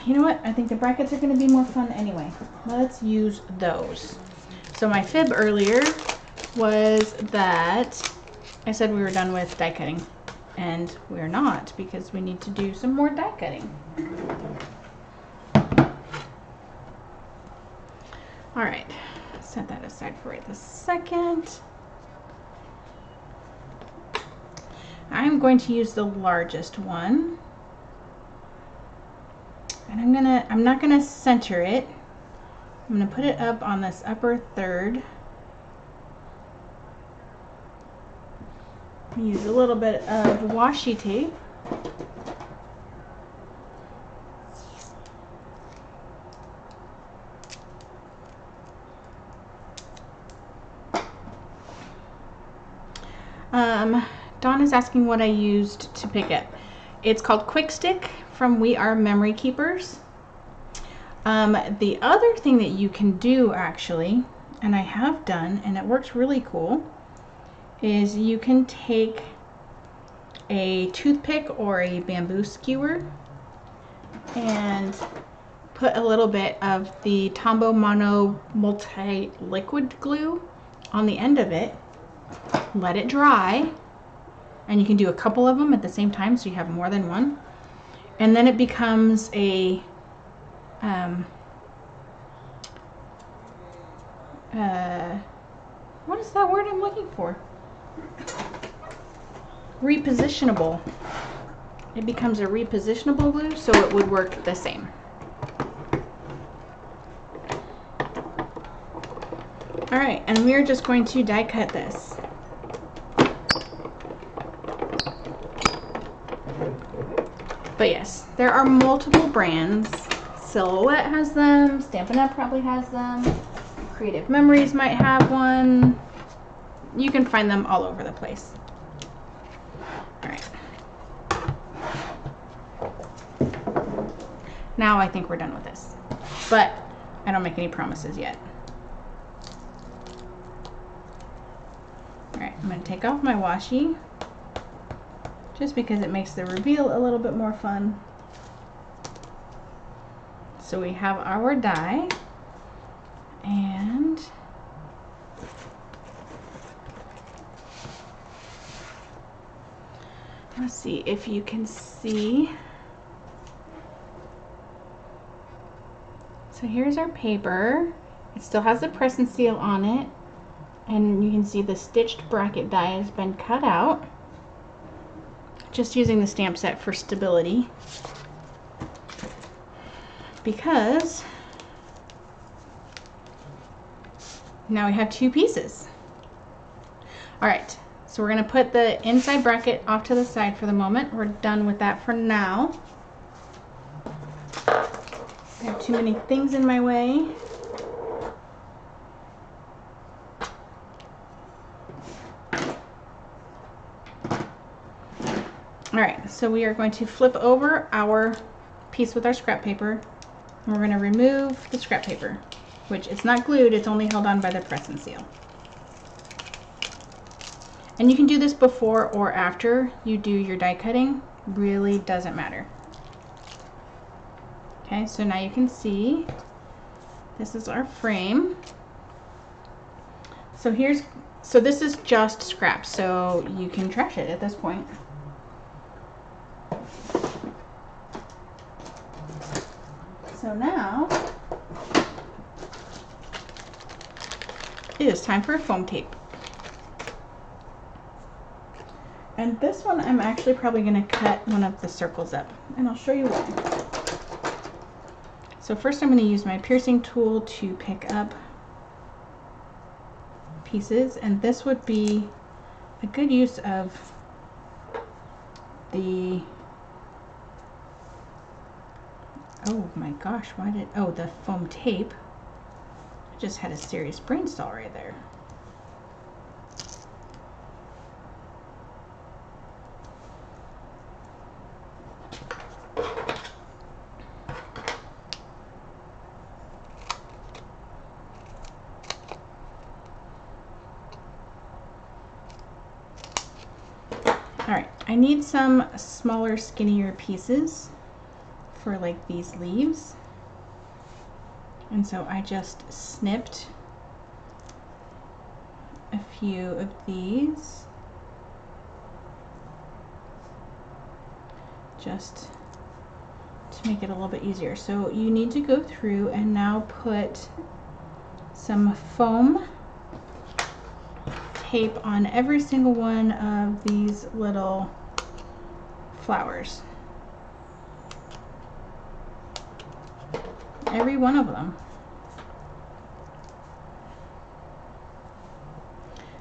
you know what? I think the brackets are going to be more fun anyway. Let's use those. So my fib earlier was that I said we were done with die cutting. And we're not, because we need to do some more die cutting. Alright, set that aside for right this second. I'm going to use the largest one. And I'm not gonna center it. I'm gonna put it up on this upper third. Use a little bit of washi tape. Dawn is asking what I used to pick up. It's called Quick Stick from We Are Memory Keepers. The other thing that you can do actually, and I have done, and it works really cool, is you can take a toothpick or a bamboo skewer and put a little bit of the Tombow Mono multi-liquid glue on the end of it, let it dry, and you can do a couple of them at the same time so you have more than one, and then it becomes a what is that word I'm looking for? Repositionable. It becomes a repositionable glue, so it would work the same. Alright, and we're just going to die cut this. But yes, there are multiple brands. Silhouette has them, Stampin' Up! Probably has them, Creative Memories might have one. You can find them all over the place. Alright. Now I think we're done with this. But I don't make any promises yet. Alright, I'm going to take off my washi, just because it makes the reveal a little bit more fun. So we have our die, and let's see if you can see. So here's our paper. It still has the press and seal on it, and you can see the stitched bracket die has been cut out. Just using the stamp set for stability, because now we have two pieces. All right, so we're gonna put the inside bracket off to the side for the moment. We're done with that for now. I have too many things in my way. All right, so we are going to flip over our piece with our scrap paper, and we're going to remove the scrap paper, which it's not glued, it's only held on by the press and seal. And you can do this before or after you do your die cutting, really doesn't matter. Okay, so now you can see this is our frame. So this is just scrap, so you can trash it at this point. So now it is time for a foam tape. And this one I'm actually probably going to cut one of the circles up, and I'll show you why. So first I'm going to use my piercing tool to pick up pieces, and this would be a good use of the, oh my gosh, the foam tape. I just had a serious brain stall right there. All right, I need some smaller, skinnier pieces for like these leaves. And so I just snipped a few of these just to make it a little bit easier. So you need to go through and now put some foam tape on every single one of these little flowers. Every one of them.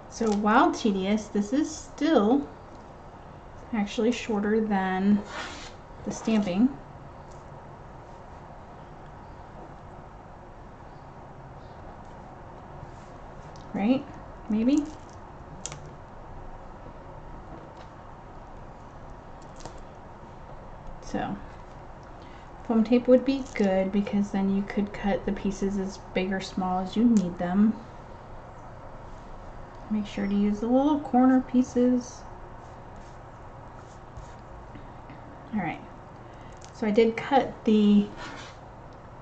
So while tedious, this is still actually shorter than the stamping. Right? Maybe? So foam tape would be good because then you could cut the pieces as big or small as you need them. Make sure to use the little corner pieces. All right, so I did cut the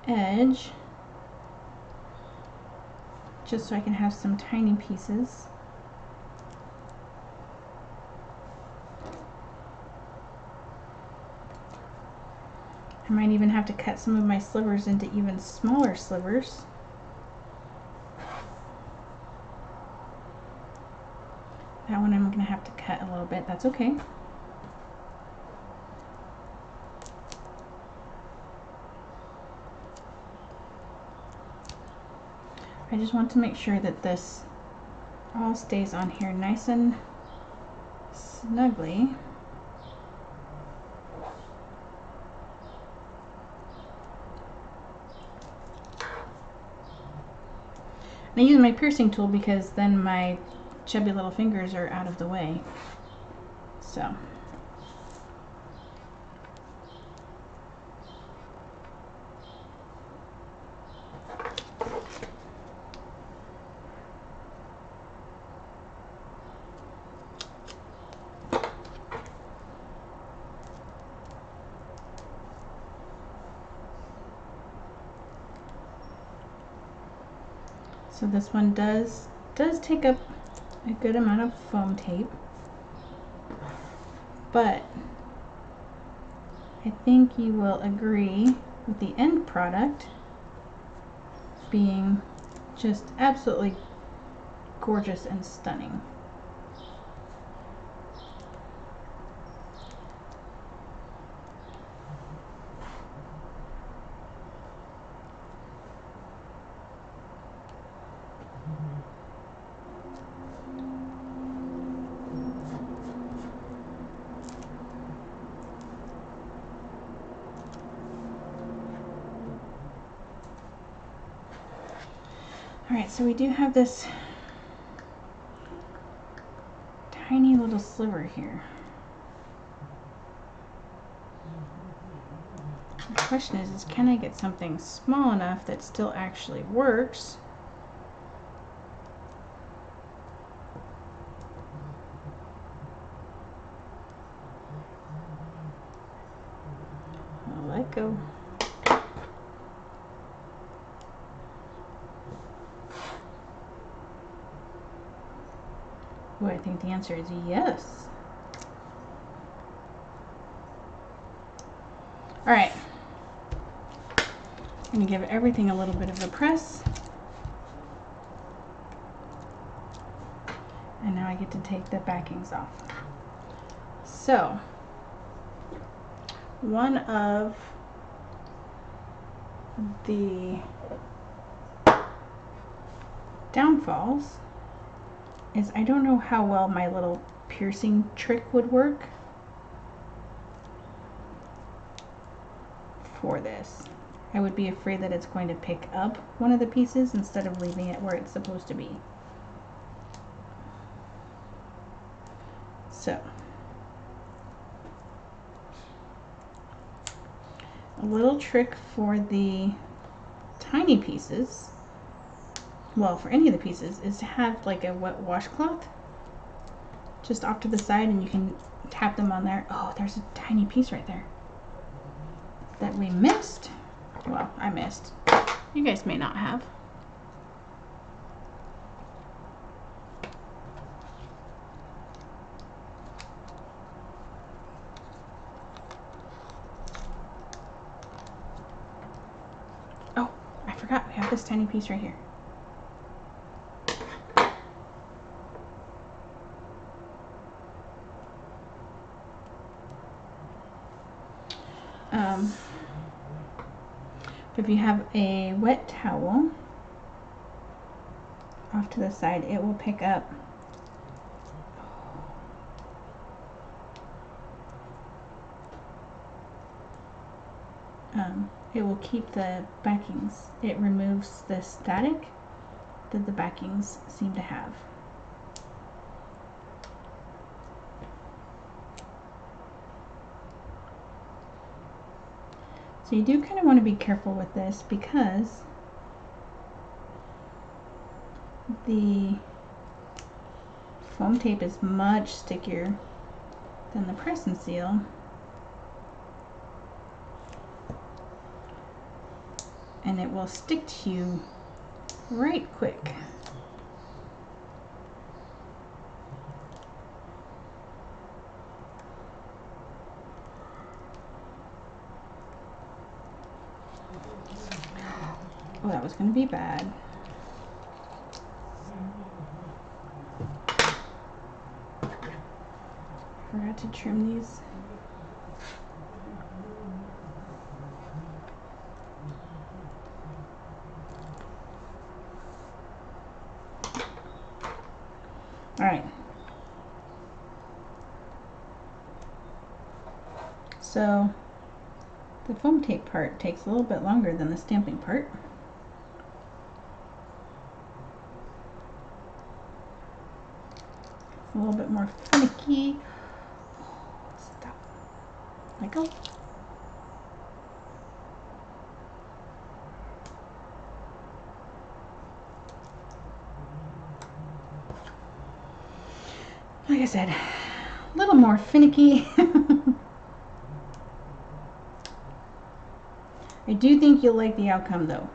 edge just so I can have some tiny pieces. I might even have to cut some of my slivers into even smaller slivers. That one I'm going to have to cut a little bit. That's okay. I just want to make sure that this all stays on here nice and snugly. I use my piercing tool because then my chubby little fingers are out of the way. So. So this one does take up a good amount of foam tape, but I think you will agree with the end product being just absolutely gorgeous and stunning. Alright, so we do have this tiny little sliver here. The question is can I get something small enough that still actually works? I'll let go. Well, I think the answer is yes. All right. I'm going to give everything a little bit of a press. And now I get to take the backings off. So, one of the downfalls is I don't know how well my little piercing trick would work for this. I would be afraid that it's going to pick up one of the pieces instead of leaving it where it's supposed to be. So, a little trick for the tiny pieces, well, for any of the pieces, is to have like a wet washcloth just off to the side, and you can tap them on there. Oh, there's a tiny piece right there that we missed. Well, I missed. You guys may not have. Oh, I forgot we have this tiny piece right here. If you have a wet towel off to the side, it will pick up it will keep the backings. It removes the static that the backings seem to have. So you do kind of want to be careful with this because the foam tape is much stickier than the press and seal. And it will stick to you right quick. Oh, that was going to be bad. Forgot to trim these. All right. So the foam tape part takes a little bit longer than the stamping part. It's a little bit more finicky. Stop. Let go. Like I said, a little more finicky. I do think you'll like the outcome though.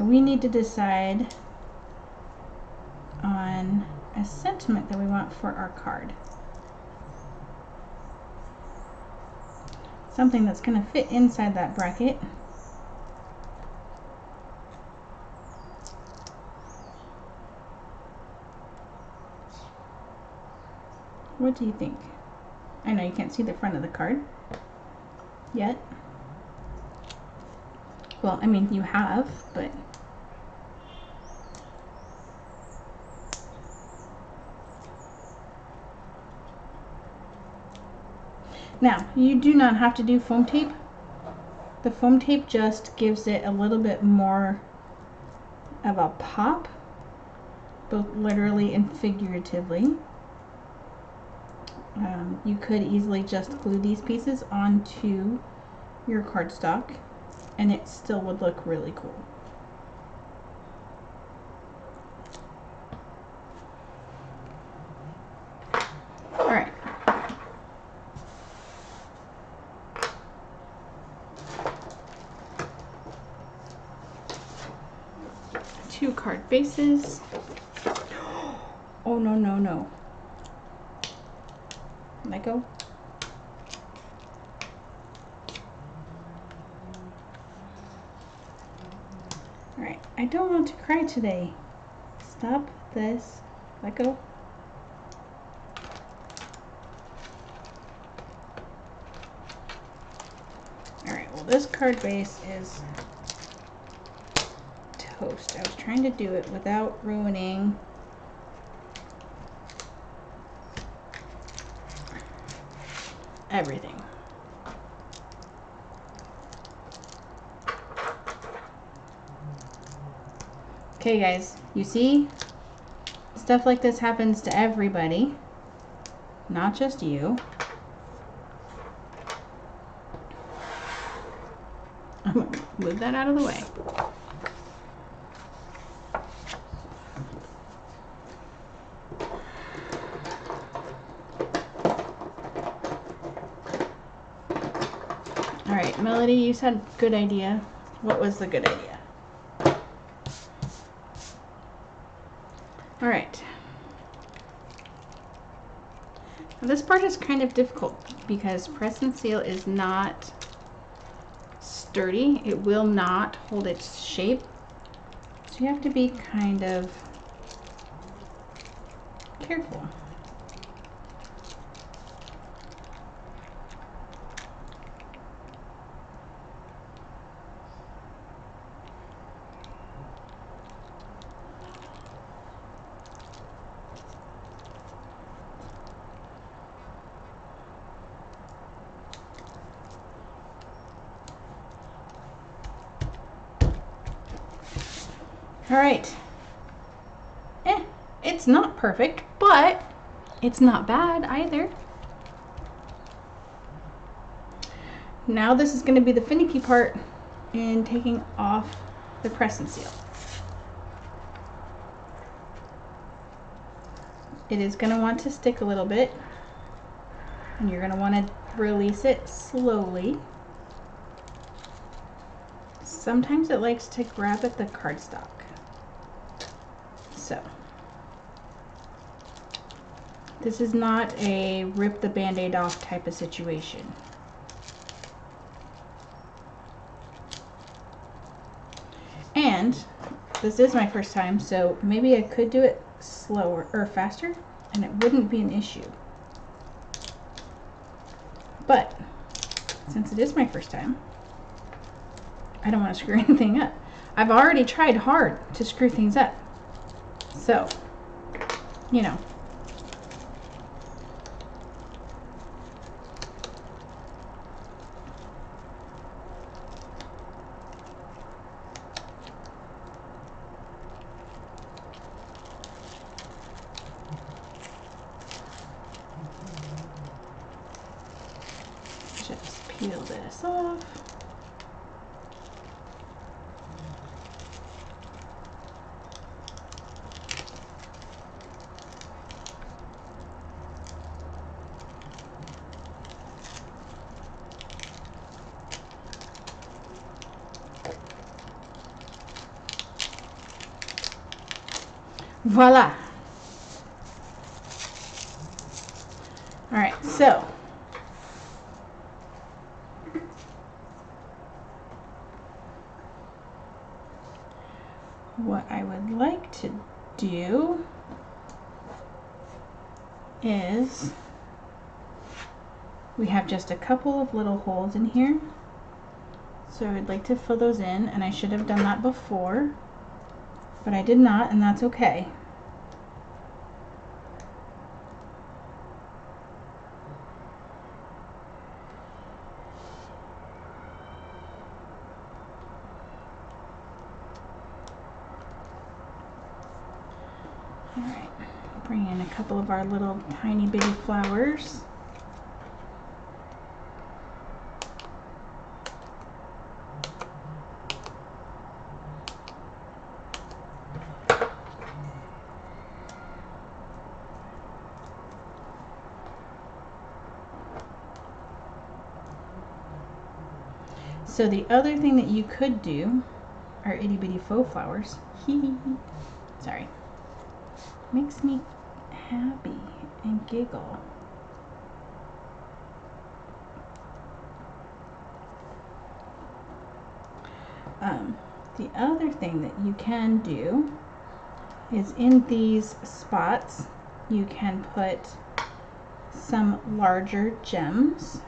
So we need to decide on a sentiment that we want for our card. Something that's going to fit inside that bracket. What do you think? I know you can't see the front of the card yet. Well, I mean, you have, but now, you do not have to do foam tape. The foam tape just gives it a little bit more of a pop, both literally and figuratively. You could easily just glue these pieces onto your cardstock and it still would look really cool. All right. Two card bases. Oh, no, no, no. Let go. All right, I don't want to cry today. Stop this. Let go. All right, well, this card base is toast. I was trying to do it without ruining everything. Okay, guys, you see? Stuff like this happens to everybody, not just you. I'm gonna move that out of the way. All right, Melody, you said good idea. What was the good idea? All right. Now this part is kind of difficult because press and seal is not sturdy. It will not hold its shape. So you have to be kind of careful. All right. It's not perfect, but it's not bad either. Now this is going to be the finicky part in taking off the press and seal. It is going to want to stick a little bit, and you're going to want to release it slowly. Sometimes it likes to grab at the cardstock. So, this is not a rip the band-aid off type of situation. And this is my first time, so maybe I could do it slower or faster and it wouldn't be an issue. But since it is my first time, I don't want to screw anything up. I've already tried hard to screw things up. So, you know. Just peel this off. Voila. All right, so what I would like to do is we have just a couple of little holes in here. So I'd like to fill those in, and I should have done that before, but I did not, and that's okay. All right, bring in a couple of our little tiny bitty flowers. So the other thing that you could do are itty bitty faux flowers. Sorry. Makes me happy and giggle. The other thing that you can do is in these spots you can put some larger gems.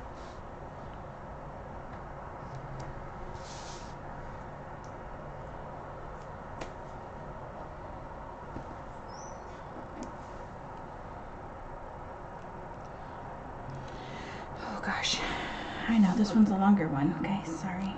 Oh gosh, I know this one's a longer one. Okay, sorry.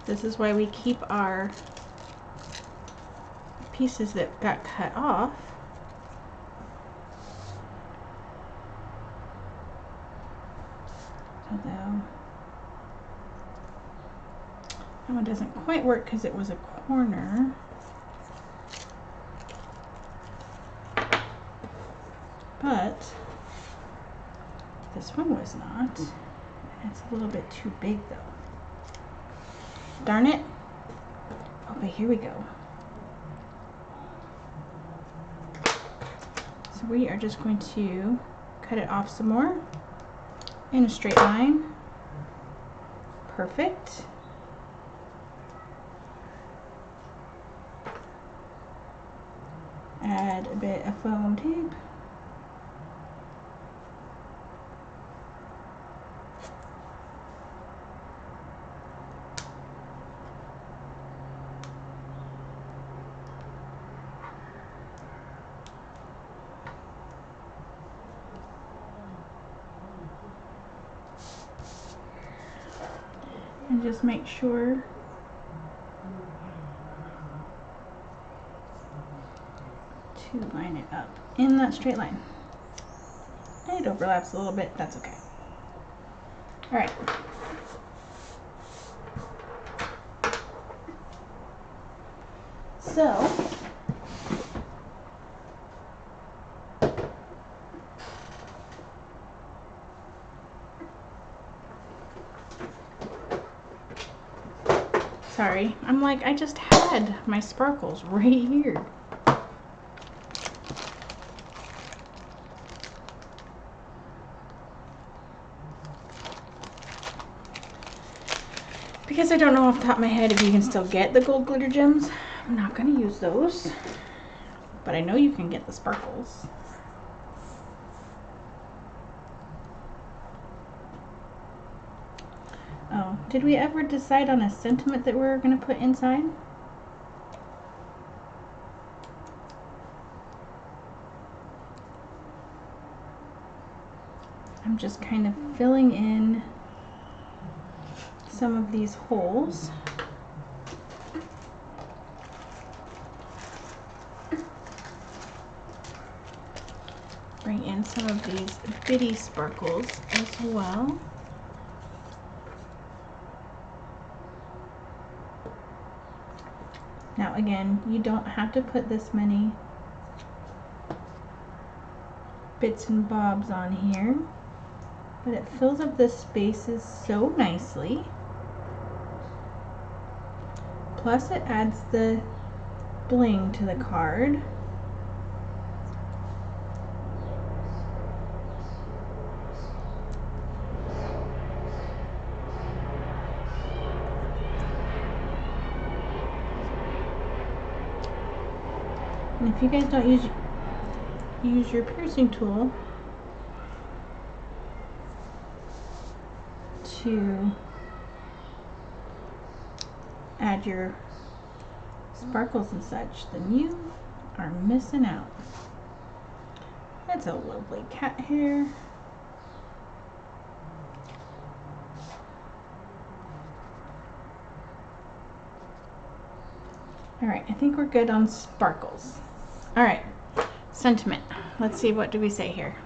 This is why we keep our pieces that got cut off. Although that one doesn't quite work because it was a corner. But this one was not. It's a little bit too big though. Darn it. Okay, here we go. So we are just going to cut it off some more in a straight line. Perfect. Add a bit of foam tape. And just make sure to line it up in that straight line. It overlaps a little bit, that's okay. All right. So, sorry, I'm like, I just had my sparkles right here. Because I don't know off the top of my head if you can still get the gold glitter gems, I'm not going to use those. But I know you can get the sparkles. Oh, did we ever decide on a sentiment that we were going to put inside? I'm just kind of filling in some of these holes. Bring in some of these bitty sparkles as well. Now again, you don't have to put this many bits and bobs on here, but it fills up the spaces so nicely. Plus it adds the bling to the card. And if you guys don't use your piercing tool to add your sparkles and such, then you are missing out. That's a lovely cat hair. All right, I think we're good on sparkles. All right, sentiment. Let's see, what do we say here?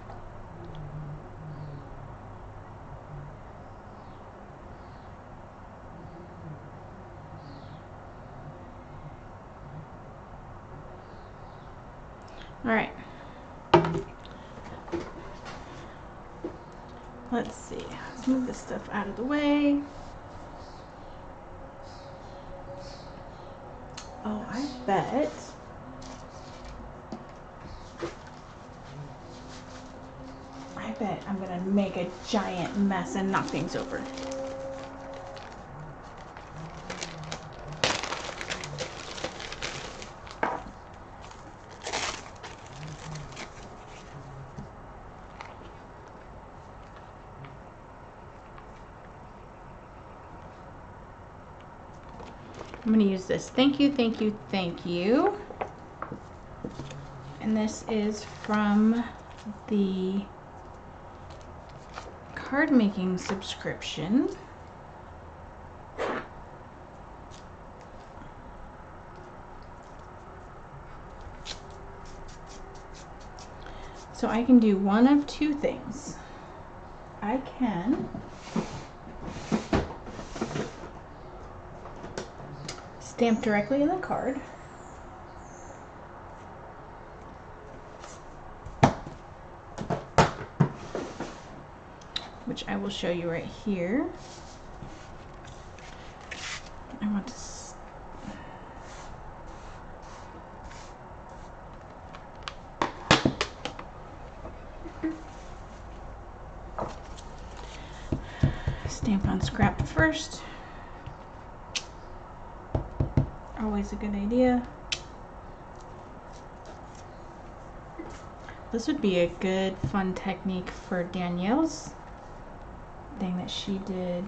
All right. Let's see. Let's move this stuff out of the way. Oh, I bet. I'm gonna make a giant mess and knock things over. I'm going to use this. Thank you, thank you, thank you. And this is from the card making subscription. So I can do one of two things. I can stamp directly in the card, which I will show you right here. I want to stamp on scrap first. Always a good idea. This would be a good fun technique for Danielle's thing that she did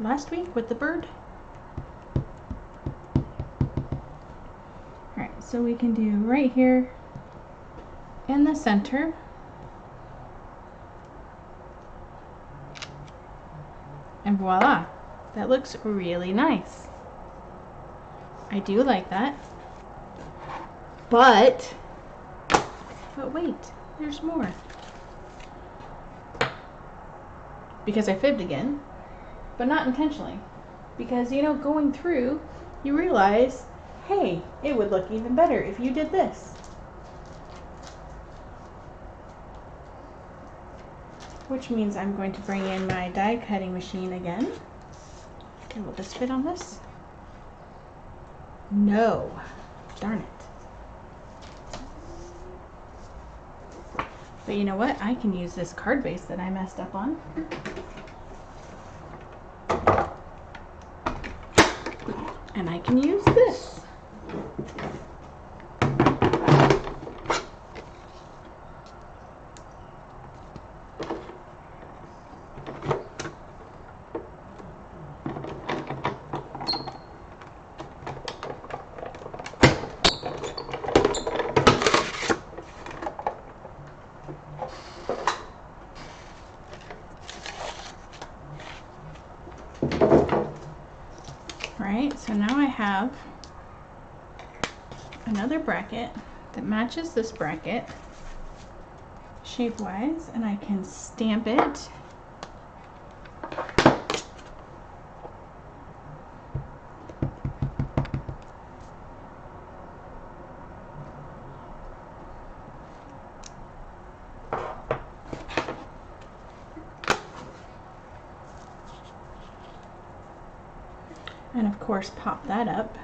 last week with the bird. Alright, so we can do right here in the center. And voila, that looks really nice. I do like that. But wait, there's more. Because I fibbed again, but not intentionally. Because, you know, going through, you realize, hey, it would look even better if you did this. Which means I'm going to bring in my die cutting machine again. Okay, will this fit on this? No. Darn it. But you know what? I can use this card base that I messed up on. And I can use this. Right, so now I have another bracket that matches this bracket shape-wise, and I can stamp it of course pop that up.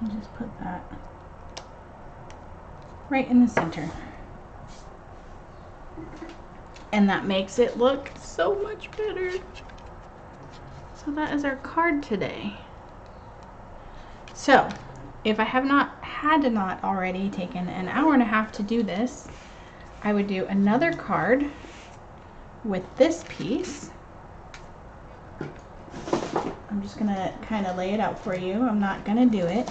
And just put that right in the center. And that makes it look so much better. So that is our card today. So if I have not had not already taken an hour and a half to do this, I would do another card with this piece. I'm just gonna kind of lay it out for you. I'm not gonna do it.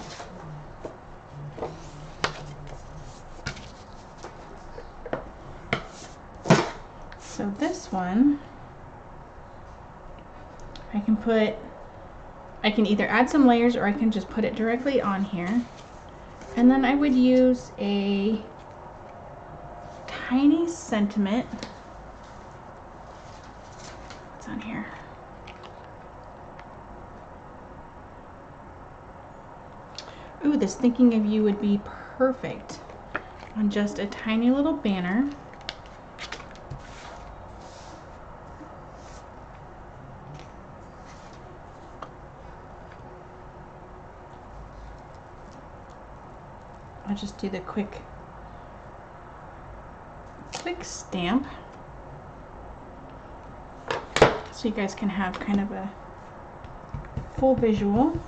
So this one, I can either add some layers or I can just put it directly on here. And then I would use a tiny sentiment. What's on here? Ooh, this thinking of you would be perfect on just a tiny little banner. I'll just do the quick stamp so you guys can have kind of a full visual.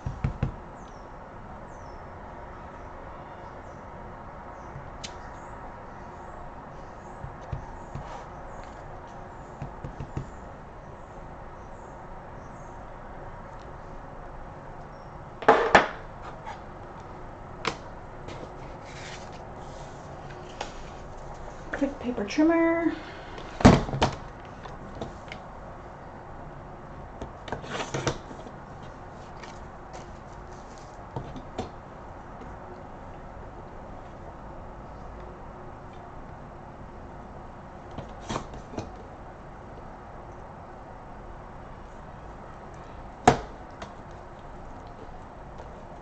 Quick paper trimmer.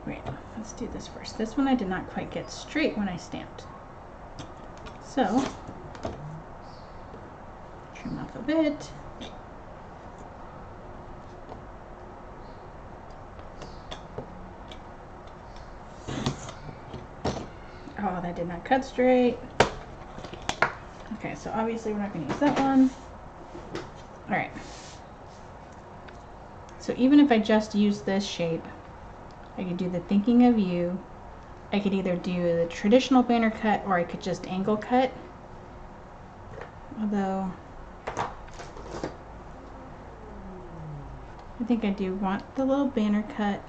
Wait, let's do this first. This one I did not quite get straight when I stamped. So, trim off a bit. Oh, that did not cut straight. Okay, so obviously we're not going to use that one. All right. So even if I just use this shape, I could do the thinking of you. I could either do the traditional banner cut or I could just angle cut. Although I think I do want the little banner cut.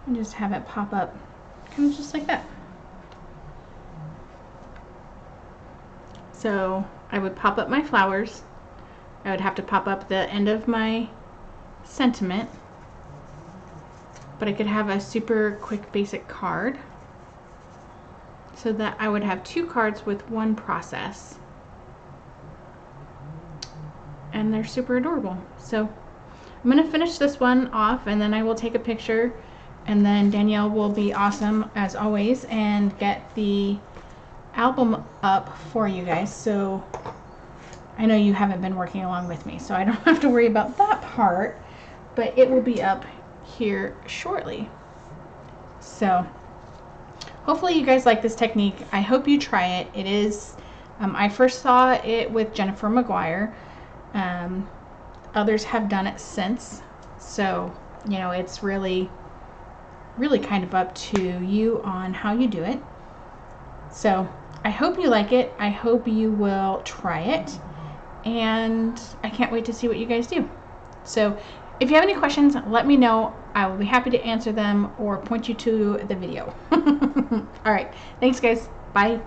And just have it pop up kind of just like that. So I would pop up my flowers. I would have to pop up the end of my sentiment. But I could have a super quick basic card so that I would have two cards with one process. And they're super adorable. So I'm going to finish this one off and then I will take a picture and then Danielle will be awesome as always and get the album up for you guys. So I know you haven't been working along with me, so I don't have to worry about that part, but it will be up here shortly. So hopefully you guys like this technique. I hope you try it. It is, I first saw it with Jennifer McGuire. Others have done it since. So, you know, it's really kind of up to you on how you do it. So I hope you like it. I hope you will try it. And I can't wait to see what you guys do. So if you have any questions, let me know. I will be happy to answer them or point you to the video. All right. Thanks, guys. Bye.